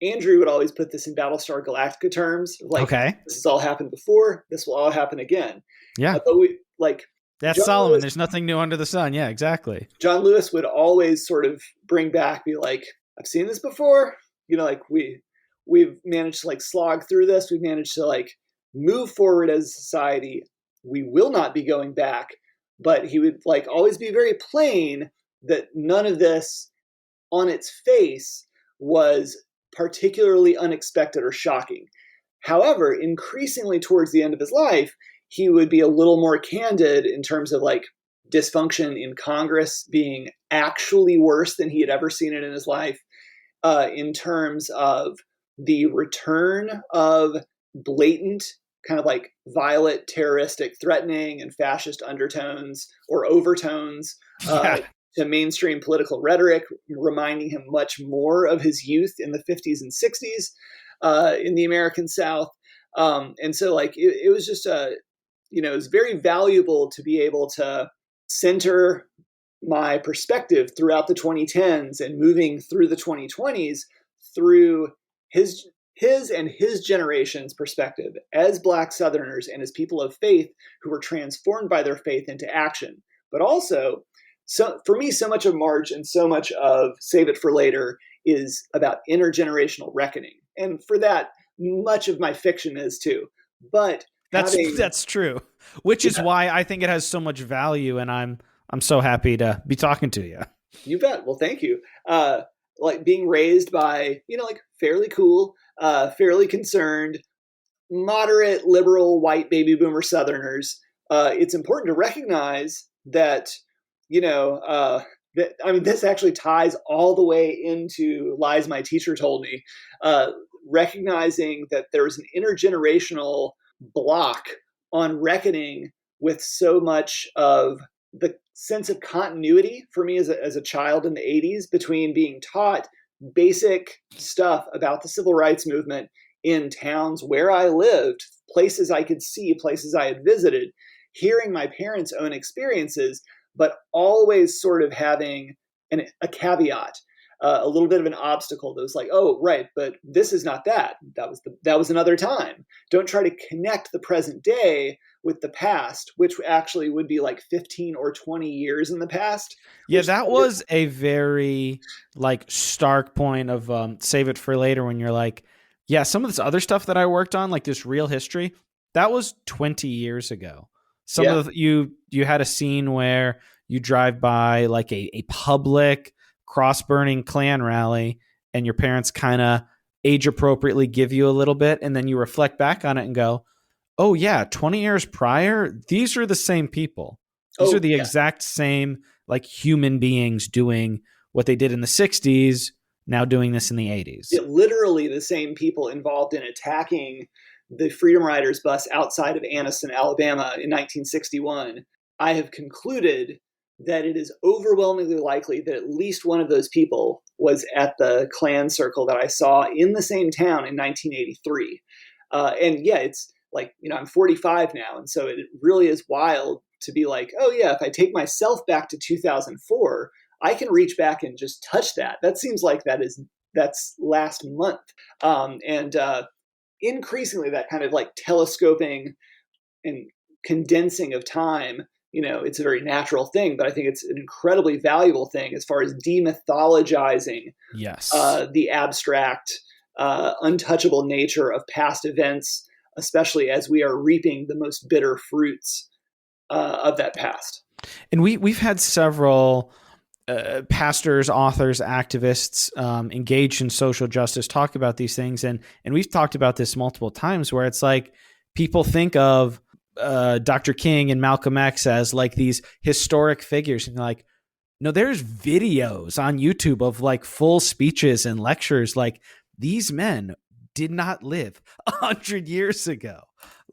Andrew would always put this in Battlestar Galactica terms. Okay. This has all happened before. This will all happen again. Yeah. But that's John Solomon. Lewis, there's nothing new under the sun. Yeah, exactly. John Lewis would always sort of bring back, be like, I've seen this before. We've managed to slog through this. We've managed to move forward as a society. We will not be going back. But he would always be very plain that none of this on its face was particularly unexpected or shocking. However, increasingly towards the end of his life, he would be a little more candid in terms of dysfunction in Congress being actually worse than he had ever seen it in his life, in terms of the return of blatant kind of violent, terroristic, threatening, and fascist undertones or overtones to mainstream political rhetoric, reminding him much more of his youth in the 50s and 60s in the American South. And so like, it was just it was very valuable to be able to center my perspective throughout the 2010s and moving through the 2020s through his and his generation's perspective as Black Southerners and as people of faith who were transformed by their faith into action. But also, so for me, so much of March and so much of Save It for Later is about intergenerational reckoning. And for that, much of my fiction is too. But that's true, which is why I think it has so much value, and I'm so happy to be talking to you. You bet. Well, thank you. Like being raised by, like fairly cool, fairly concerned, moderate, liberal, white baby boomer Southerners, it's important to recognize that, this actually ties all the way into Lies My Teacher Told Me, recognizing that there was an intergenerational block on reckoning with so much of the sense of continuity for me as a child in the 80s between being taught basic stuff about the civil rights movement in towns where I lived, places I could see, places I had visited, hearing my parents' own experiences, but always sort of having a caveat, a little bit of an obstacle that was like, oh, right, but this is not that. That was another time. Don't try to connect the present day with the past, which actually would be like 15 or 20 years in the past. Yeah, that was a very like stark point of Save It for Later when you're like, yeah, some of this other stuff that I worked on, like this real history, that was 20 years ago. Some of you had a scene where you drive by like a public cross-burning Klan rally and your parents kind of age appropriately give you a little bit, and then you reflect back on it and go, oh yeah, 20 years prior, these are the same people. These are the exact same like human beings doing what they did in the 60s, now doing this in the 80s. Literally the same people involved in attacking the Freedom Riders bus outside of Anniston, Alabama in 1961. I have concluded that it is overwhelmingly likely that at least one of those people was at the Klan circle that I saw in the same town in 1983. And yeah, it's like, I'm 45 now. And so it really is wild to be like, oh yeah, if I take myself back to 2004, I can reach back and just touch that. That seems like that's last month. And increasingly that kind of like telescoping and condensing of time, it's a very natural thing, but I think it's an incredibly valuable thing as far as demythologizing the abstract, untouchable nature of past events, especially as we are reaping the most bitter fruits of that past. And we've had several pastors, authors, activists engaged in social justice talk about these things. And we've talked about this multiple times where it's like people think of Dr. King and Malcolm X as like these historic figures. And like, no, there's videos on YouTube of like full speeches and lectures. Like these men did not live 100 years ago.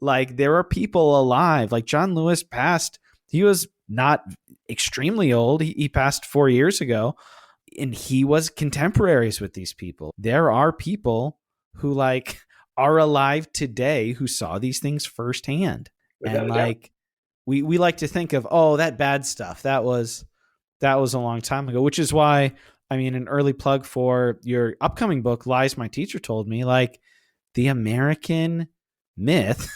Like there are people alive. Like John Lewis passed. He was not extremely old. He passed 4 years ago, and he was contemporaries with these people. There are people who like are alive today who saw these things firsthand. And like we like to think of, oh, that bad stuff, that was a long time ago, which is why, I mean, an early plug for your upcoming book, Lies My Teacher Told Me, like the American myth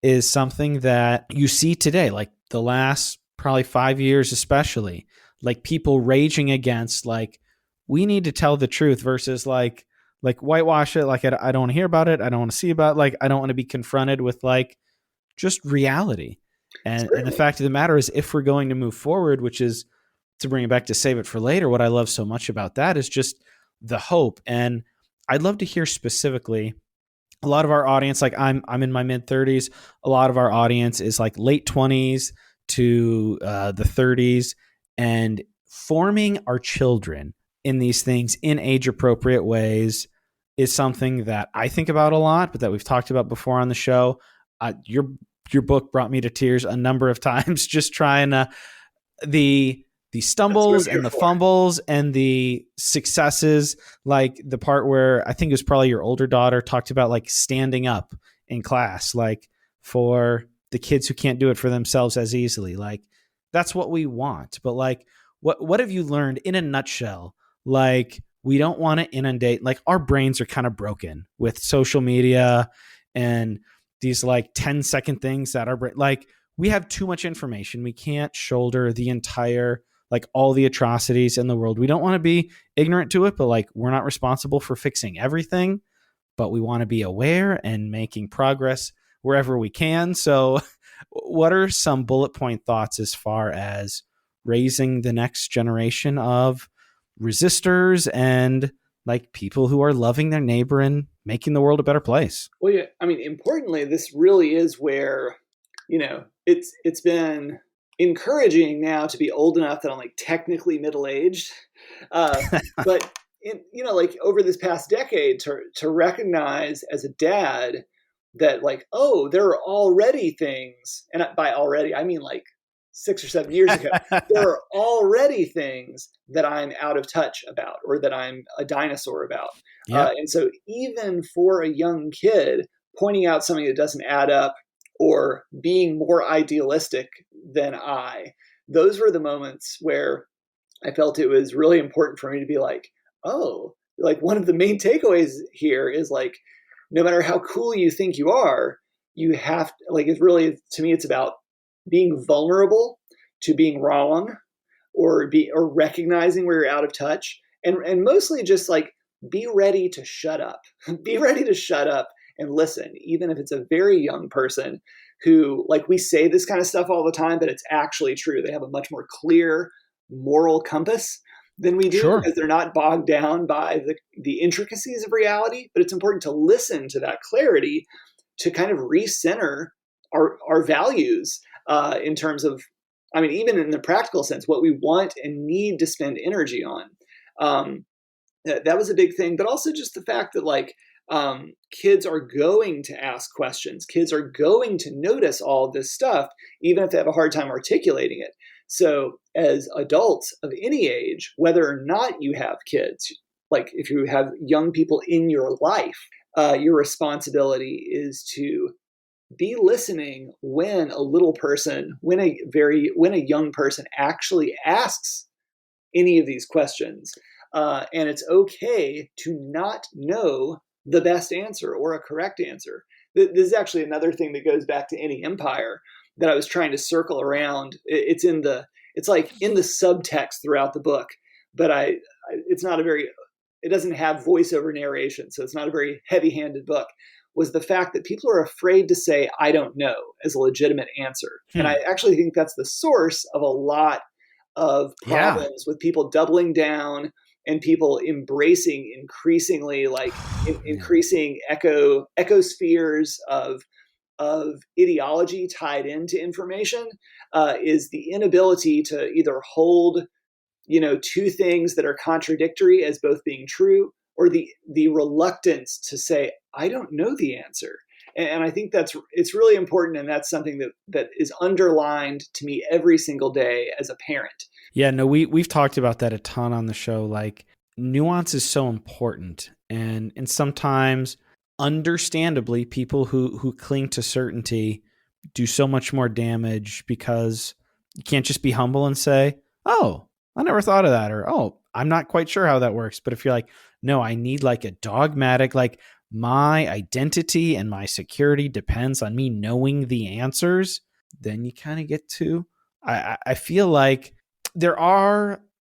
is something that you see today, like the last probably 5 years, especially like people raging against, like, we need to tell the truth versus like whitewash it. Like, I don't want to hear about it. I don't want to see about it. Like, I don't want to be confronted with like just reality. And the fact of the matter is, if we're going to move forward, which is to bring it back to Save It for Later, what I love so much about that is just the hope. And I'd love to hear specifically, a lot of our audience, like I'm in my mid 30s. A lot of our audience is like late 20s to the 30s, and forming our children in these things in age appropriate ways is something that I think about a lot, but that we've talked about before on the show. Your book brought me to tears a number of times, just trying the stumbles and the fumbles and the successes, like the part where I think it was probably your older daughter talked about like standing up in class, like for the kids who can't do it for themselves as easily. Like that's what we want. But like, what have you learned in a nutshell? Like, we don't want to inundate, like our brains are kind of broken with social media and these like 10-second things that are like, we have too much information. We can't shoulder the entire, like all the atrocities in the world. We don't want to be ignorant to it, but like we're not responsible for fixing everything, but we want to be aware and making progress wherever we can. So what are some bullet point thoughts as far as raising the next generation of resistors and like people who are loving their neighbor and making the world a better place? Well, yeah, I mean, importantly, this really is where, it's been encouraging now to be old enough that I'm like technically middle-aged. But like over this past decade to recognize as a dad that like, oh, there are already things, and by already, I mean like 6 or 7 years ago, there are already things that I'm out of touch about or that I'm a dinosaur about. Yep. And so even for a young kid, pointing out something that doesn't add up or being more idealistic than those were the moments where I felt it was really important for me to be like, oh, like one of the main takeaways here is like, no matter how cool you think you are, you have to, like, it's really, to me, it's about being vulnerable to being wrong or recognizing where you're out of touch, and mostly just like be ready to shut up. Be ready to shut up and listen, even if it's a very young person who, like, we say this kind of stuff all the time, but it's actually true. They have a much more clear moral compass than we do. Sure. Because they're not bogged down by the intricacies of reality. But it's important to listen to that clarity to kind of recenter our values in terms of, I mean, even in the practical sense, what we want and need to spend energy on. That was a big thing, but also just the fact that like kids are going to ask questions. Kids are going to notice all this stuff, even if they have a hard time articulating it. So as adults of any age, whether or not you have kids, like if you have young people in your life, your responsibility is to be listening when when a young person actually asks any of these questions. And it's okay to not know the best answer or a correct answer. This is actually another thing that goes back to any empire that I was trying to circle around. It's like in the subtext throughout the book, but it doesn't have voiceover narration, so it's not a very heavy-handed book. Was the fact that people are afraid to say, I don't know, as a legitimate answer. And I actually think that's the source of a lot of problems with people doubling down and people embracing increasingly like increasing ecospheres of ideology tied into information, is the inability to either hold, two things that are contradictory as both being true, or the reluctance to say, I don't know the answer. And I think it's really important. And that's something that is underlined to me every single day as a parent. Yeah, no, we've talked about that a ton on the show. Like, nuance is so important. And sometimes, understandably, people who cling to certainty do so much more damage because you can't just be humble and say, oh, I never thought of that. Or, oh, I'm not quite sure how that works. But if you're like, no, I need like a dogmatic, like my identity and my security depends on me knowing the answers, then you kind of get to, I feel like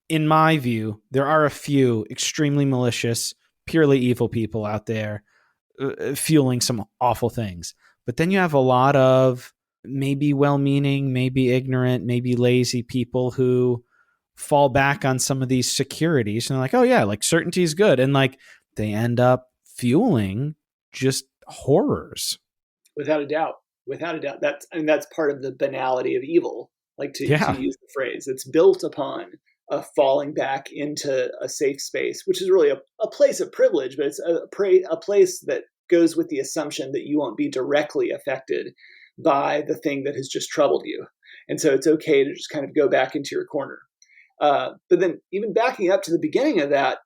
in my view, there are a few extremely malicious, purely evil people out there fueling some awful things. But then you have a lot of maybe well-meaning, maybe ignorant, maybe lazy people who fall back on some of these securities and they're like, oh yeah, like certainty is good. And like they end up fueling just horrors. Without a doubt. That's part of the banality of evil, like to use the phrase. It's built upon a falling back into a safe space, which is really a place of privilege, but it's a place that goes with the assumption that you won't be directly affected by the thing that has just troubled you. And so it's okay to just kind of go back into your corner. But then even backing up to the beginning of that,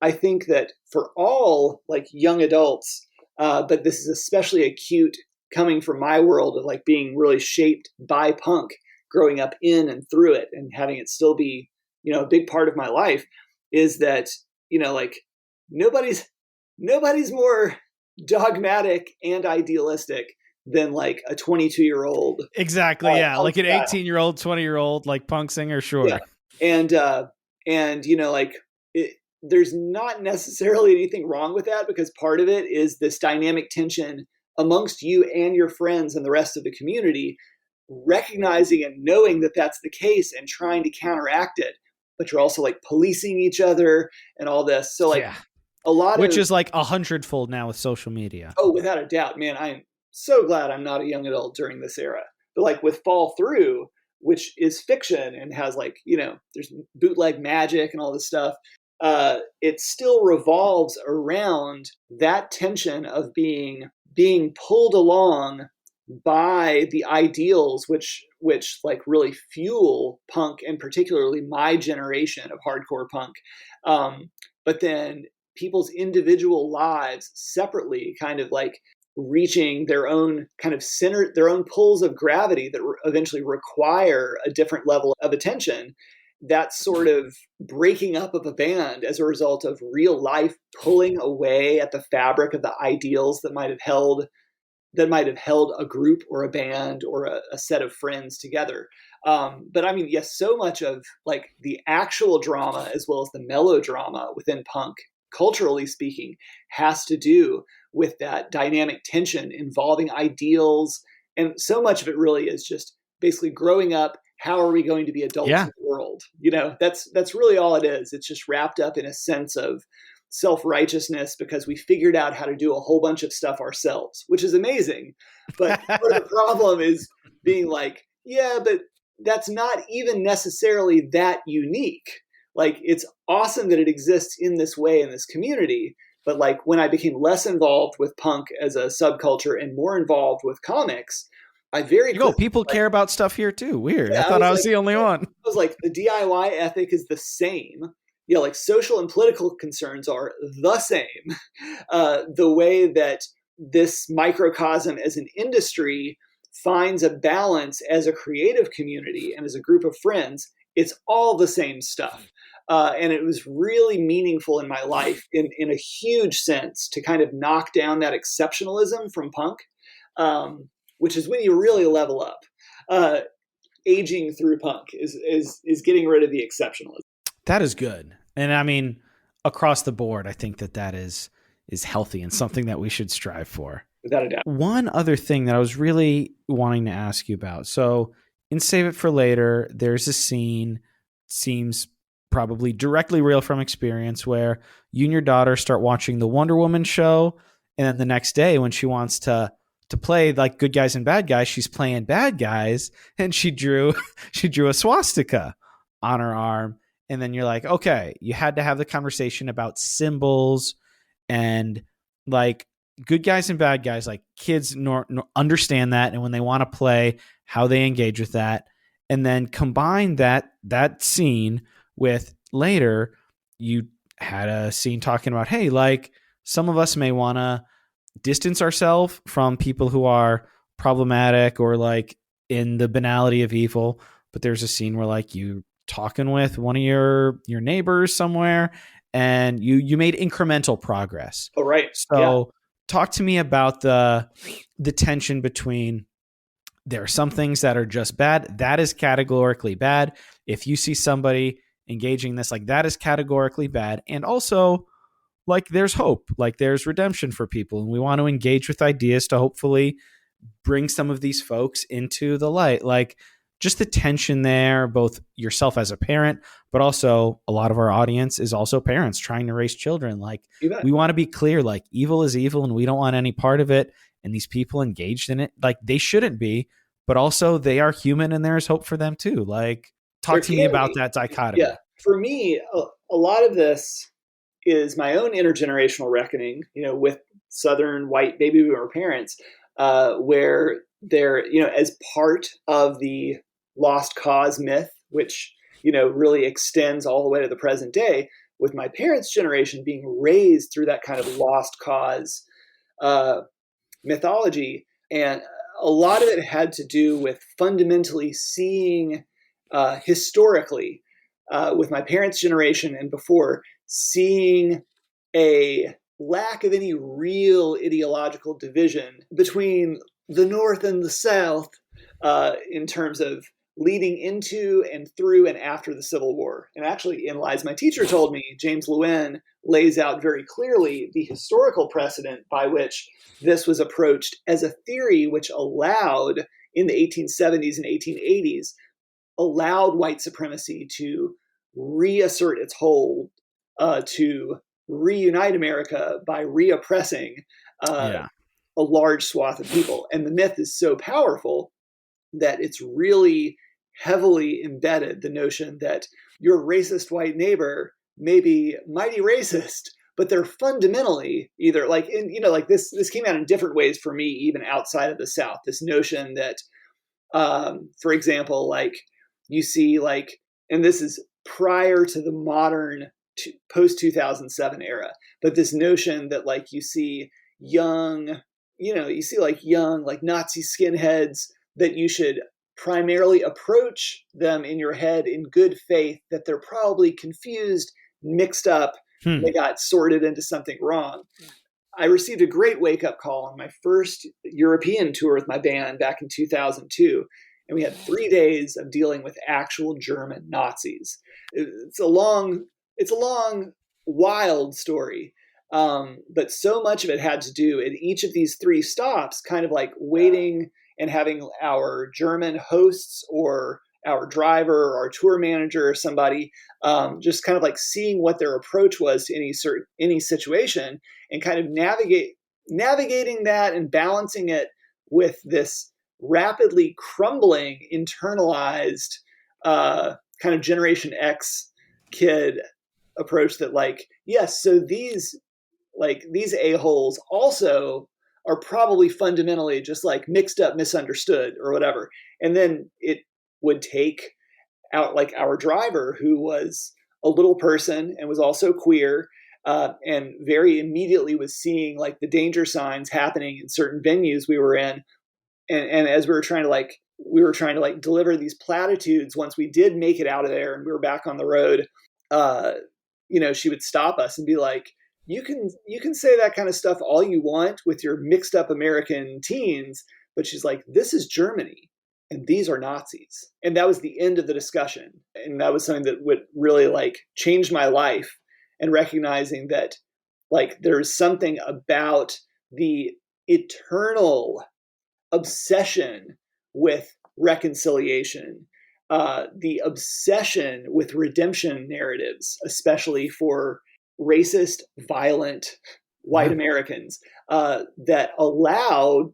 I think that for all like young adults, But this is especially acute coming from my world of like being really shaped by punk, growing up in and through it, and having it still be, a big part of my life. Is that, like nobody's more dogmatic and idealistic than like a 22-year-old. Exactly. Yeah. Like an 18-year-old, 20-year-old, like punk singer. Sure. Yeah. And like there's not necessarily anything wrong with that, because part of it is this dynamic tension amongst you and your friends and the rest of the community, recognizing and knowing that that's the case and trying to counteract it. But you're also like policing each other and all this. So like a lot which is like 100-fold now with social media. Oh, without a doubt, man. I'm so glad I'm not a young adult during this era. But like with Fall Through, which is fiction and has like, there's bootleg magic and all this stuff. It still revolves around that tension of being pulled along by the ideals which like really fuel punk, and particularly my generation of hardcore punk. But then people's individual lives separately kind of like reaching their own kind of center, their own pulls of gravity that eventually require a different level of attention. That sort of breaking up of a band as a result of real life pulling away at the fabric of the ideals that might have held a group or a band or a set of friends together. But I mean, yes, so much of like the actual drama as well as the melodrama within punk, culturally speaking, has to do with that dynamic tension involving ideals. And so much of it really is just basically growing up. How are we going to be adults in the world? That's really all it is. It's just wrapped up in a sense of self-righteousness because we figured out how to do a whole bunch of stuff ourselves, which is amazing. But part of the problem is being like, yeah, but that's not even necessarily that unique. Like, it's awesome that it exists in this way in this community. But like when I became less involved with punk as a subculture and more involved with comics, I very quickly, people care about stuff here too. Weird. Yeah, I thought I was the only one. I was like, the DIY ethic is the same. Like social and political concerns are the same. The way that this microcosm as an industry finds a balance as a creative community and as a group of friends, it's all the same stuff. And it was really meaningful in my life in a huge sense to kind of knock down that exceptionalism from punk, which is when you really level up. Aging through punk is getting rid of the exceptionalism. That is good. And I mean, across the board, I think that is healthy and something that we should strive for. Without a doubt. One other thing that I was really wanting to ask you about. So in Save It for Later, there's a scene, seems probably directly real from experience, where you and your daughter start watching the Wonder Woman show. And then the next day when she wants to play like good guys and bad guys, she's playing bad guys, and she drew a swastika on her arm. And then you're like, okay, you had to have the conversation about symbols and like good guys and bad guys. Like kids understand that, and when they want to play, how they engage with that. And then combine that scene with later, you had a scene talking about, hey, like some of us may want to distance ourselves from people who are problematic or like in the banality of evil. But there's a scene where like you talking with one of your neighbors somewhere, and you made incremental progress. Oh, right. So talk to me about the tension between, there are some things that are just bad. That is categorically bad. If you see somebody engaging this, like that is categorically bad. And also like there's hope, like there's redemption for people. And we want to engage with ideas to hopefully bring some of these folks into the light. Like just the tension there, both yourself as a parent, but also a lot of our audience is also parents trying to raise children. Like we want to be clear, like evil is evil and we don't want any part of it. And these people engaged in it, like they shouldn't be, but also they are human and there is hope for them too. Like talk to me about that dichotomy. Yeah. For me, a lot of this is my own intergenerational reckoning, with Southern white baby boomer parents, where they're, as part of the lost cause myth, which, really extends all the way to the present day, with my parents' generation being raised through that kind of lost cause uh, mythology. And a lot of it had to do with fundamentally seeing historically, with my parents' generation and before, seeing a lack of any real ideological division between the North and the South in terms of leading into and through and after the Civil War. And actually, in Lies My Teacher Told Me, James Lewin lays out very clearly the historical precedent by which this was approached as a theory which allowed, in the 1870s and 1880s, allowed white supremacy to reassert its hold, to reunite America by reoppressing a large swath of people. And the myth is so powerful that it's really heavily embedded, the notion that your racist white neighbor may be mighty racist, but they're fundamentally either like, like this came out in different ways for me, even outside of the South, this notion that, for example, like you see like, and this is prior to the modern post 2007 era, but this notion that like you see young, like Nazi skinheads, that you should primarily approach them in your head in good faith, that they're probably confused, mixed up, they got sorted into something wrong. I received a great wake-up call on my first European tour with my band back in 2002, and we had 3 days of dealing with actual German Nazis. It's a long, wild story, but so much of it had to do in each of these 3 stops, kind of like waiting and having our German hosts or our driver or our tour manager or somebody just kind of like seeing what their approach was to any situation, and kind of navigating that and balancing it with this rapidly crumbling internalized kind of Generation X kid approach that like, yes, so these a-holes also are probably fundamentally just like mixed up, misunderstood or whatever. And then it would take out like our driver, who was a little person and was also queer, and very immediately was seeing like the danger signs happening in certain venues we were in. And as we were trying to deliver these platitudes, once we did make it out of there and we were back on the road, she would stop us and be like, you can say that kind of stuff all you want with your mixed up American teens, but she's like, this is Germany and these are Nazis. And that was the end of the discussion. And that was something that would really like change my life, and recognizing that like there's something about the eternal obsession with reconciliation, the obsession with redemption narratives, especially for racist, violent white Americans, that allowed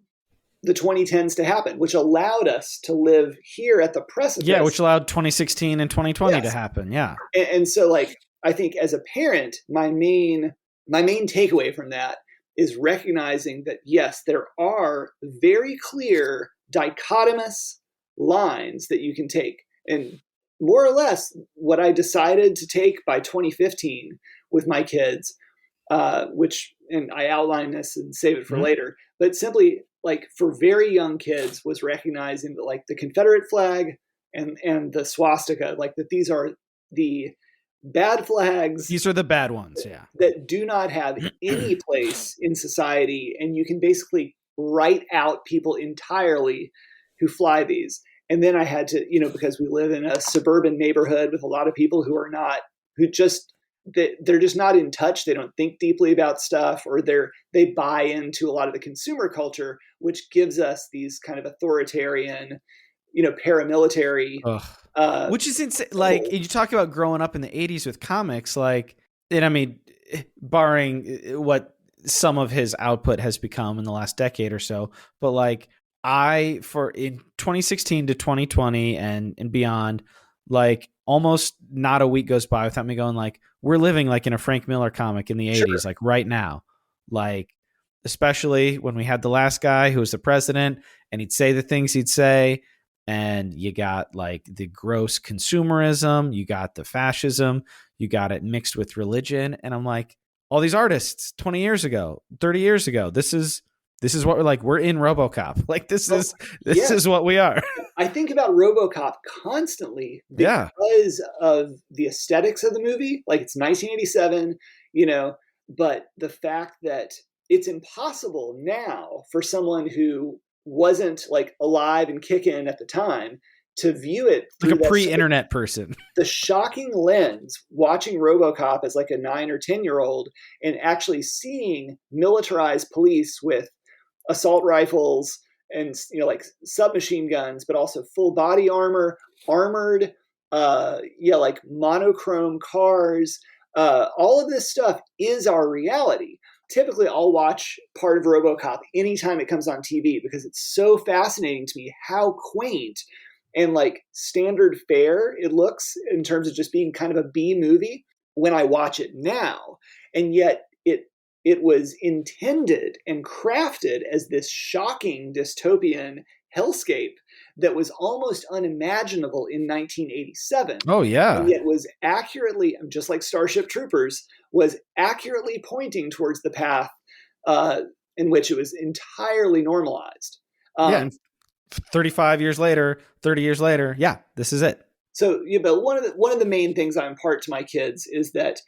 the 2010s to happen, which allowed us to live here at the precipice. Yeah, which allowed 2016 and 2020 to happen. Yeah. And so like, I think as a parent, my main takeaway from that is recognizing that, yes, there are very clear dichotomous lines that you can take. And more or less what I decided to take by 2015 with my kids, and I outline this and save it for later, but simply like for very young kids was recognizing that like the Confederate flag and the swastika, like that these are the bad flags. These are the bad ones, yeah. That do not have any place in society, and you can basically write out people entirely who fly these. And then I had to, because we live in a suburban neighborhood with a lot of people who are not, they're just not in touch. They don't think deeply about stuff, or they buy into a lot of the consumer culture, which gives us these kind of authoritarian, paramilitary, which is insane. Like you talk about growing up in the 80s with comics, like, and I mean, barring what some of his output has become in the last decade or so, but like in 2016 to 2020 and beyond, like almost not a week goes by without me going like, we're living like in a Frank Miller comic in the 80s, like right now, like, especially when we had the last guy who was the president and he'd say the things he'd say. And you got like the gross consumerism, you got the fascism, you got it mixed with religion. And I'm like, all these artists 20 years ago, 30 years ago. This is what we're like. We're in RoboCop. Like this is what we are. I think about RoboCop constantly because of the aesthetics of the movie. Like it's 1987, but the fact that it's impossible now for someone who wasn't like alive and kicking at the time to view it like a pre-internet person. The shocking lens watching RoboCop as like a 9 or 10-year-old and actually seeing militarized police with assault rifles and like submachine guns, but also full body armor, armored, like monochrome cars. All of this stuff is our reality. Typically, I'll watch part of RoboCop anytime it comes on TV because it's so fascinating to me how quaint and like standard fare it looks in terms of just being kind of a B movie when I watch it now. And yet it was intended and crafted as this shocking dystopian hellscape that was almost unimaginable in 1987. Oh, yeah. And yet was accurately, just like Starship Troopers, was accurately pointing towards the path in which it was entirely normalized. And 35 years later, 30 years later, this is it. So, but one of the main things I impart to my kids is that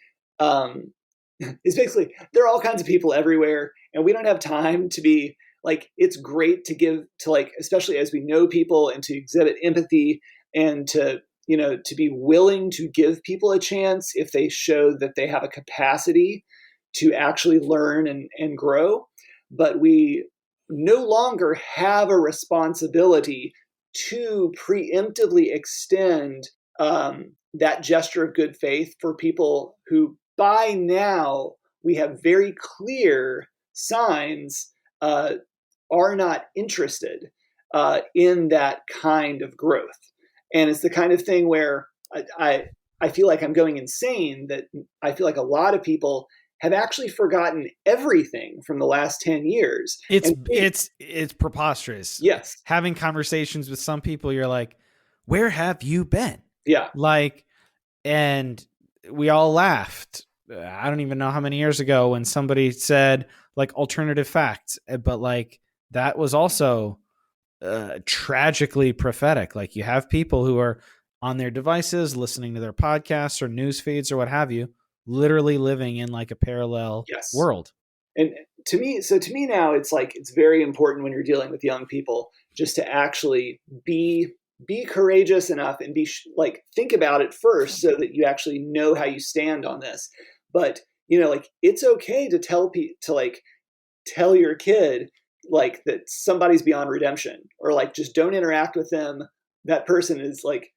is basically there are all kinds of people everywhere, and we don't have time to be like, it's great to give to like, especially as we know people, and to exhibit empathy and to be willing to give people a chance if they show that they have a capacity to actually learn and grow. But we no longer have a responsibility to preemptively extend that gesture of good faith for people who by now we have very clear signs are not interested in that kind of growth. And it's the kind of thing where I feel like I'm going insane, that I feel like a lot of people have actually forgotten everything from the last 10 years. It's preposterous. Yes. Having conversations with some people, you're like, where have you been? Yeah. Like, and we all laughed. I don't even know how many years ago when somebody said like alternative facts, but like that was also tragically prophetic. Like you have people who are on their devices, listening to their podcasts or news feeds or what have you, literally living in like a parallel world. And to me now, it's like, it's very important when you're dealing with young people just to actually be courageous enough and like, think about it first so that you actually know how you stand on this. But, like, it's okay to tell your kid like that somebody's beyond redemption, or like, just don't interact with them. That person is like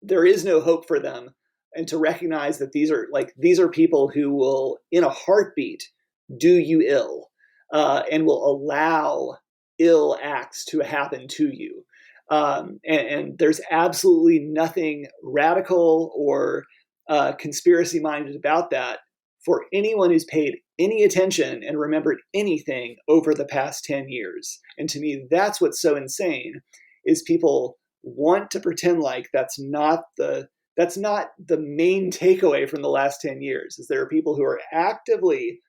there is no hope for them. And to recognize that these are people who will, in a heartbeat, do you ill, and will allow ill acts to happen to you. And there's absolutely nothing radical or conspiracy-minded about that for anyone who's paid any attention and remembered anything over the past 10 years. And to me, that's what's so insane, is people want to pretend like that's not the main takeaway from the last 10 years, is there are people who are actively,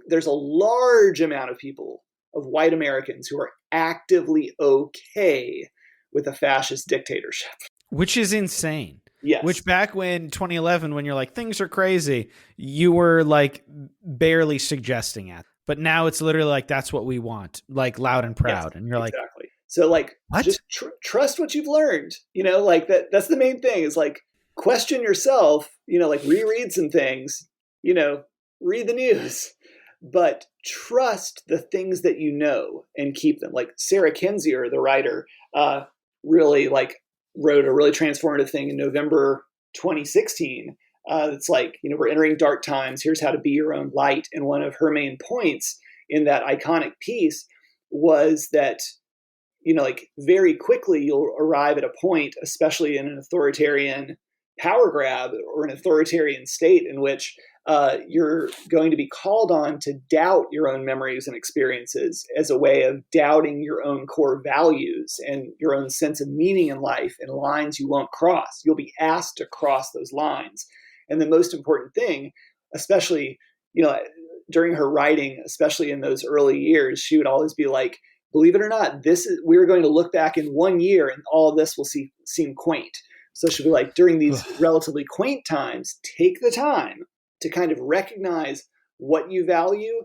there's a large amount of people, of white Americans, who are actively okay with a fascist dictatorship. Which is insane. Yes. Which back when 2011, when you're like, things are crazy, you were like barely suggesting it. But now it's literally like, that's what we want, like loud and proud. Yes, and you're like, exactly. So like, what? Just trust what you've learned, like that's the main thing, is like, question yourself, like reread some things, read the news, but trust the things that you know and keep them. Like Sarah Kendzior, the writer, really like wrote a really transformative thing in November 2016. It's like, we're entering dark times. Here's how to be your own light. And one of her main points in that iconic piece was that, like very quickly you'll arrive at a point, especially in an authoritarian power grab or an authoritarian state, in which you're going to be called on to doubt your own memories and experiences as a way of doubting your own core values and your own sense of meaning in life, and lines you won't cross. You'll be asked to cross those lines. And the most important thing especially, during her writing, especially in those early years, she would always be like, believe it or not, we're going to look back in 1 year and all of this will seem quaint. So she'll be like, during these relatively quaint times, take the time to kind of recognize what you value,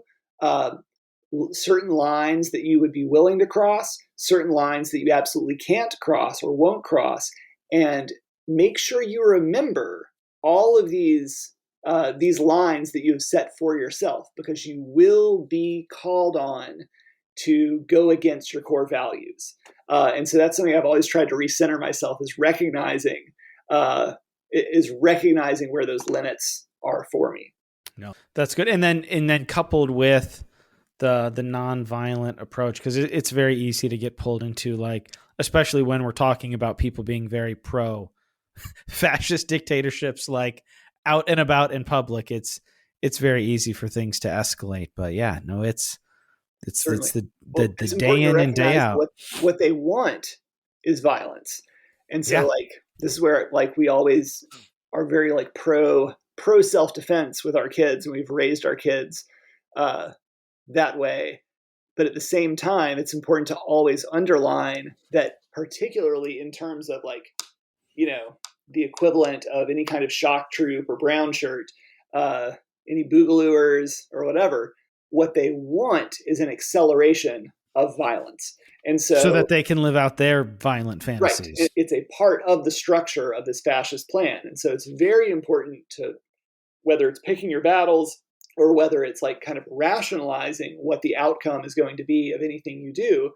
certain lines that you would be willing to cross, certain lines that you absolutely can't cross or won't cross, and make sure you remember all of these lines that you have set for yourself, because you will be called on to go against your core values. And so that's something I've always tried to recenter myself, is recognizing where those limits are for me. No, that's good. And then coupled with the nonviolent approach, because it's very easy to get pulled into, like, especially when we're talking about people being very pro fascist dictatorships, like out and about in public, it's very easy for things to escalate. But yeah, no, it's the day in and day out. What they want is violence. And so like, this is where like we always are very like pro self-defense with our kids, and we've raised our kids that way. But at the same time, it's important to always underline that, particularly in terms of like, the equivalent of any kind of shock troop or brown shirt, any boogalooers or whatever, what they want is an acceleration of violence. And so that they can live out their violent fantasies. Right. It's a part of the structure of this fascist plan. And so it's very important to, whether it's picking your battles or whether it's like kind of rationalizing what the outcome is going to be of anything you do,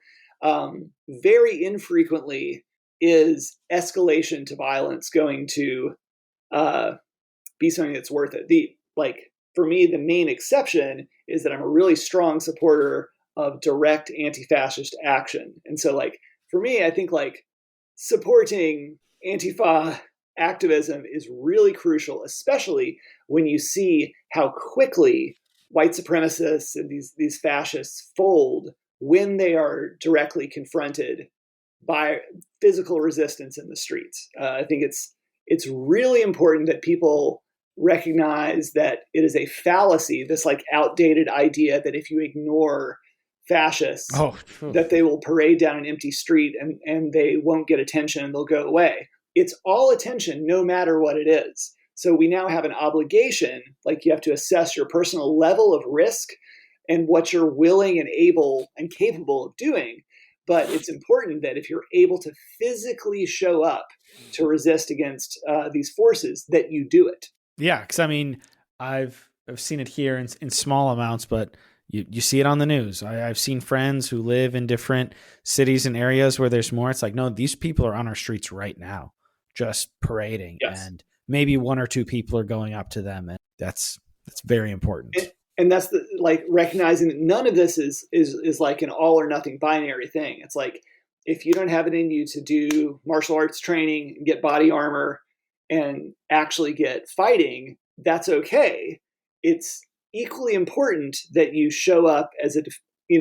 very infrequently is escalation to violence going to be something that's worth it. For me, the main exception is that I'm a really strong supporter of direct anti-fascist action. And so like, for me, I think like supporting Antifa activism is really crucial, especially when you see how quickly white supremacists and these fascists fold when they are directly confronted by physical resistance in the streets. I think it's really important that people recognize that it is a fallacy, this like outdated idea that if you ignore fascists, that they will parade down an empty street and they won't get attention and they'll go away. It's all attention, no matter what it is. So we now have an obligation, like you have to assess your personal level of risk and what you're willing and able and capable of doing. But it's important that if you're able to physically show up to resist against these forces, that you do it. Yeah, because I mean, I've seen it here in small amounts, but you see it on the news. I've seen friends who live in different cities and areas where there's more. It's like, no, these people are on our streets right now, just parading, and maybe one or two people are going up to them, and that's very important. And that's the like recognizing that none of this is like an all or nothing binary thing. It's like, if you don't have it in you to do martial arts training and get body armor and actually get fighting, that's okay. It's equally important that you show up as in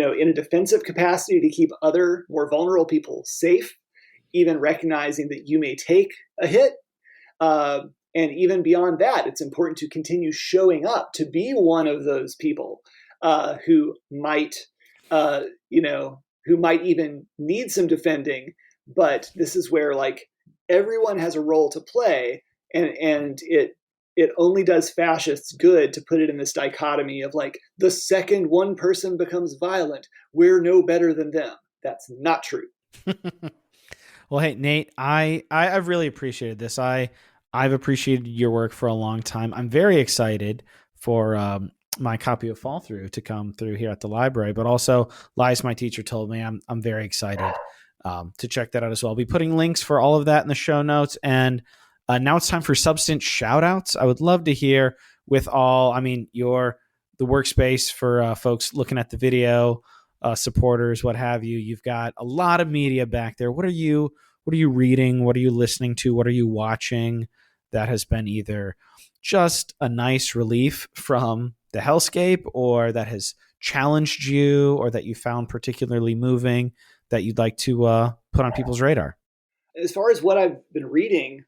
a defensive capacity to keep other more vulnerable people safe, even recognizing that you may take a hit. And even beyond that, it's important to continue showing up to be one of those people who might even need some defending. But this is where like everyone has a role to play, and it only does fascists good to put it in this dichotomy of like, the second one person becomes violent, we're no better than them. That's not true. Well, hey, Nate, I've really appreciated this. I've appreciated your work for a long time. I'm very excited for my copy of Fall Through to come through here at the library, but also Lies, my teacher, told me I'm very excited to check that out as well. I'll be putting links for all of that in the show notes. And now it's time for substance shout outs. I would love to hear with the workspace for folks looking at the video, supporters, what have you. You've got a lot of media back there. What are you reading? What are you listening to? What are you watching that has been either just a nice relief from the hellscape, or that has challenged you, or that you found particularly moving that you'd like to put on people's radar? As far as what I've been reading,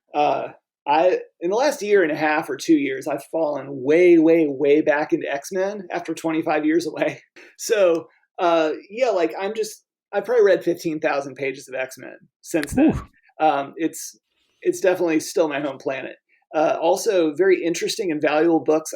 in the last year and a half or 2 years, I've fallen way, way, way back into X-Men after 25 years away. So, like I've probably read 15,000 pages of X-Men since then. It's definitely still my home planet. Also, very interesting and valuable books.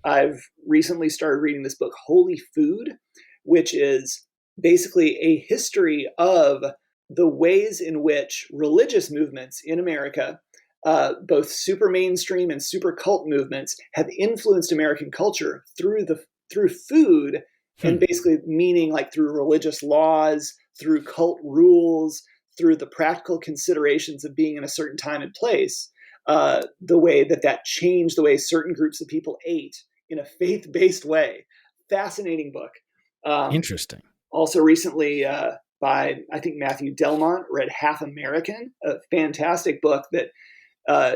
I've recently started reading this book, Holy Food, which is basically a history of the ways in which religious movements in America, both super mainstream and super cult movements, have influenced American culture through food, and basically meaning like through religious laws, through cult rules, through the practical considerations of being in a certain time and place, the way that changed the way certain groups of people ate in a faith-based way. Fascinating book. Interesting. Also recently, by, I think, Matthew Delmont, read Half American, a fantastic book that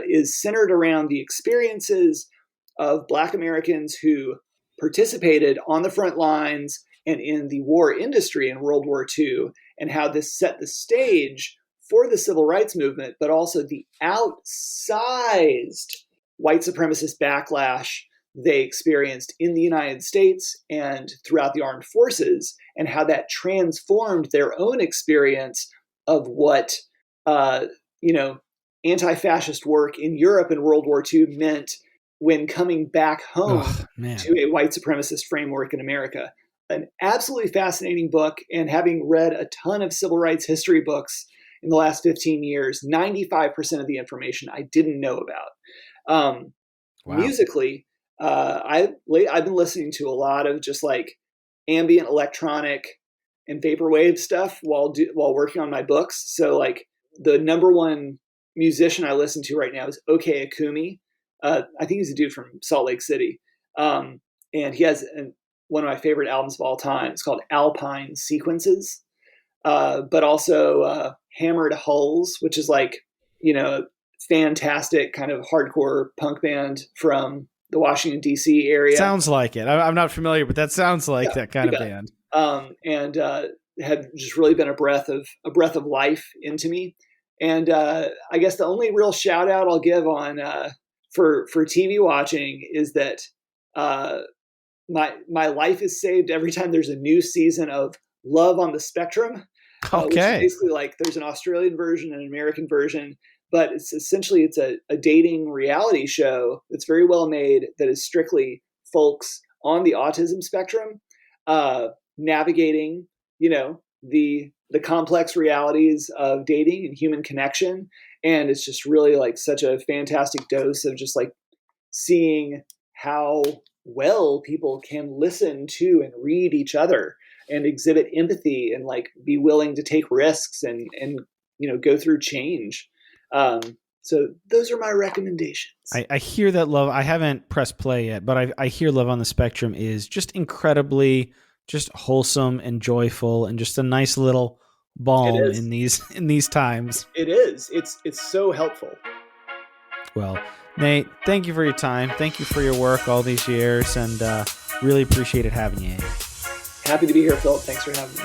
is centered around the experiences of Black Americans who participated on the front lines and in the war industry in World War II, and how this set the stage for the civil rights movement, but also the outsized white supremacist backlash they experienced in the United States and throughout the armed forces, and how that transformed their own experience of what, anti-fascist work in Europe in World War II meant when coming back home to a white supremacist framework in America. An absolutely fascinating book, and having read a ton of civil rights history books in the last 15 years, 95% of the information I didn't know about. Musically, I've been listening to a lot of just like ambient electronic and vaporwave stuff while working on my books. So like the number one musician I listen to right now is OK Akumi. I think he's a dude from Salt Lake City. And he has one of my favorite albums of all time. It's called Alpine Sequences. But also Hammered Hulls, which is like, fantastic kind of hardcore punk band from the Washington, D.C. area. Sounds like it. I'm not familiar, but that sounds like that kind of band. And had just really been a breath of life into me. And I guess the only real shout out I'll give on for TV watching is that my life is saved every time there's a new season of Love on the Spectrum. Which is basically like there's an Australian version and an American version, but it's essentially a dating reality show that's very well made, that is strictly folks on the autism spectrum, navigating, the complex realities of dating and human connection. And it's just really like such a fantastic dose of just like seeing how well people can listen to and read each other and exhibit empathy and like be willing to take risks and go through change. So those are my recommendations. I hear that Love. I haven't pressed play yet, but I hear Love on the Spectrum is just incredibly just wholesome and joyful and just a nice little balm in these times. It is. It's so helpful. Well, Nate, thank you for your time. Thank you for your work all these years, and really appreciated having you. Happy to be here, Phil. Thanks for having me.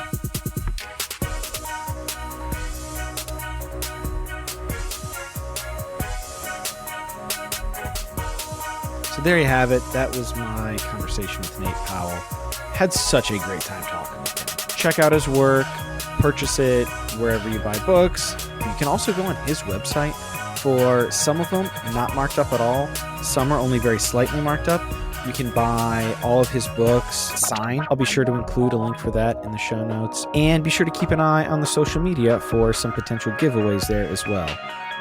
So there you have it. That was my conversation with Nate Powell. Had such a great time talking with him. Check out his work, purchase it wherever you buy books. You can also go on his website. For some of them, not marked up at all. Some are only very slightly marked up. You can buy all of his books signed. I'll be sure to include a link for that in the show notes. And be sure to keep an eye on the social media for some potential giveaways there as well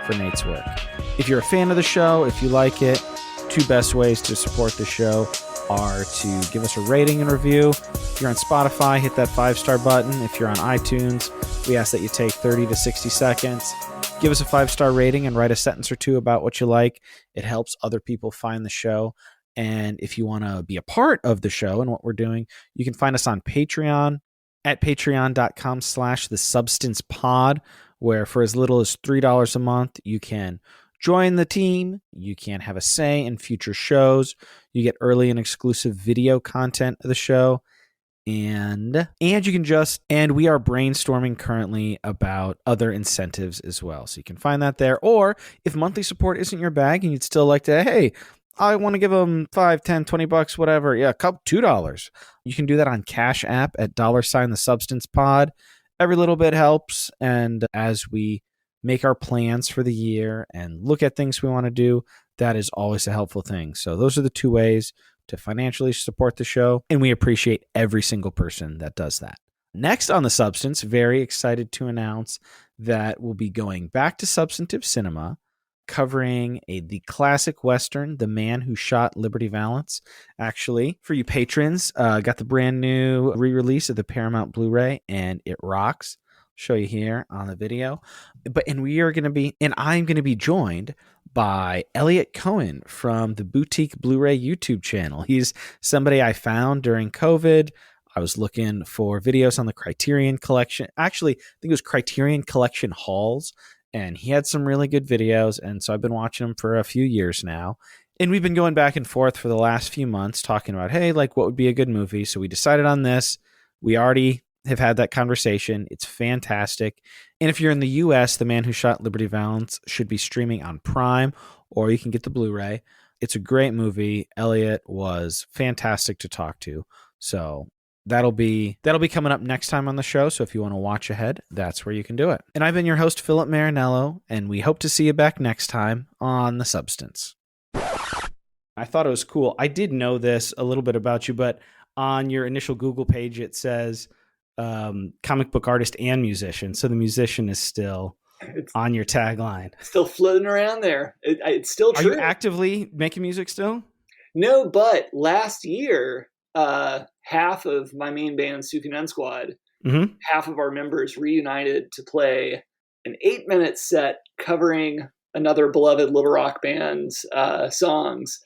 for Nate's work. If you're a fan of the show, if you like it, two best ways to support the show are to give us a rating and review. If you're on Spotify, hit that 5-star button. If you're on iTunes, we ask that you take 30 to 60 seconds. Give us a 5-star rating and write a sentence or two about what you like. It helps other people find the show. And if you want to be a part of the show and what we're doing, you can find us on Patreon at patreon.com/thesubstancepod, where for as little as $3 a month, you can join the team. You can have a say in future shows. You get early and exclusive video content of the show. And you can and we are brainstorming currently about other incentives as well. So you can find that there. Or if monthly support isn't your bag and you'd still like to, hey, I want to give them $5, $10, $20, whatever. Yeah, $2. You can do that on Cash App at $the Substance Pod. Every little bit helps. And as we make our plans for the year and look at things we want to do, that is always a helpful thing. So those are the two ways to financially support the show, and we appreciate every single person that does that. Next on The Substance, very excited to announce that we'll be going back to substantive cinema, covering the classic Western, The Man Who Shot Liberty Valance. Actually, for you patrons, got the brand new re-release of the Paramount Blu-ray, and it rocks. Show you here on the video. I'm going to be joined by Elliot Cohen from the Boutique Blu-ray YouTube channel. He's somebody I found during COVID. I was looking for videos on the Criterion Collection. Actually, I think it was Criterion Collection hauls, and he had some really good videos, and so I've been watching them for a few years now. And we've been going back and forth for the last few months talking about, hey, like what would be a good movie? So we decided on this. We already have had that conversation. It's fantastic. And if you're in the US, The Man Who Shot Liberty Valance should be streaming on Prime, or you can get the Blu-ray. It's a great movie. Elliot was fantastic to talk to. So that'll be coming up next time on the show. So if you want to watch ahead, that's where you can do it. And I've been your host, Philip Marinello, and we hope to see you back next time on The Substance. I thought it was cool. I did know this a little bit about you, but on your initial Google page, it says comic book artist and musician. So the musician is still on your tagline. Still floating around there. It's still true. Are you actively making music still? No, but last year, half of my main band, Sukunen Squad, half of our members reunited to play an 8-minute set covering another beloved Little Rock band's songs.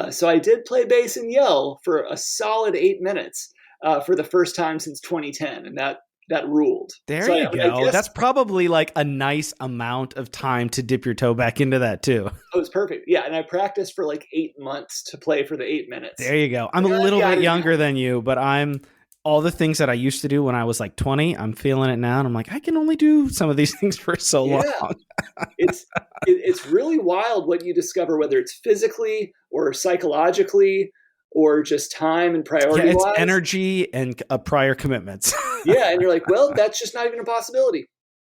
So I did play bass and yell for a solid 8 minutes. For the first time since 2010, and that ruled. There you go. That's probably like a nice amount of time to dip your toe back into that too. Oh, it's perfect. Yeah, and I practiced for like 8 months to play for the 8 minutes. There you go. I'm a little bit younger than you, but I'm all the things that I used to do when I was like 20. I'm feeling it now, and I'm like, I can only do some of these things for so long. It's really wild what you discover, whether it's physically or psychologically, or just time and priority-wise. Yeah, it's energy and prior commitments. Yeah, and you're like, well, that's just not even a possibility.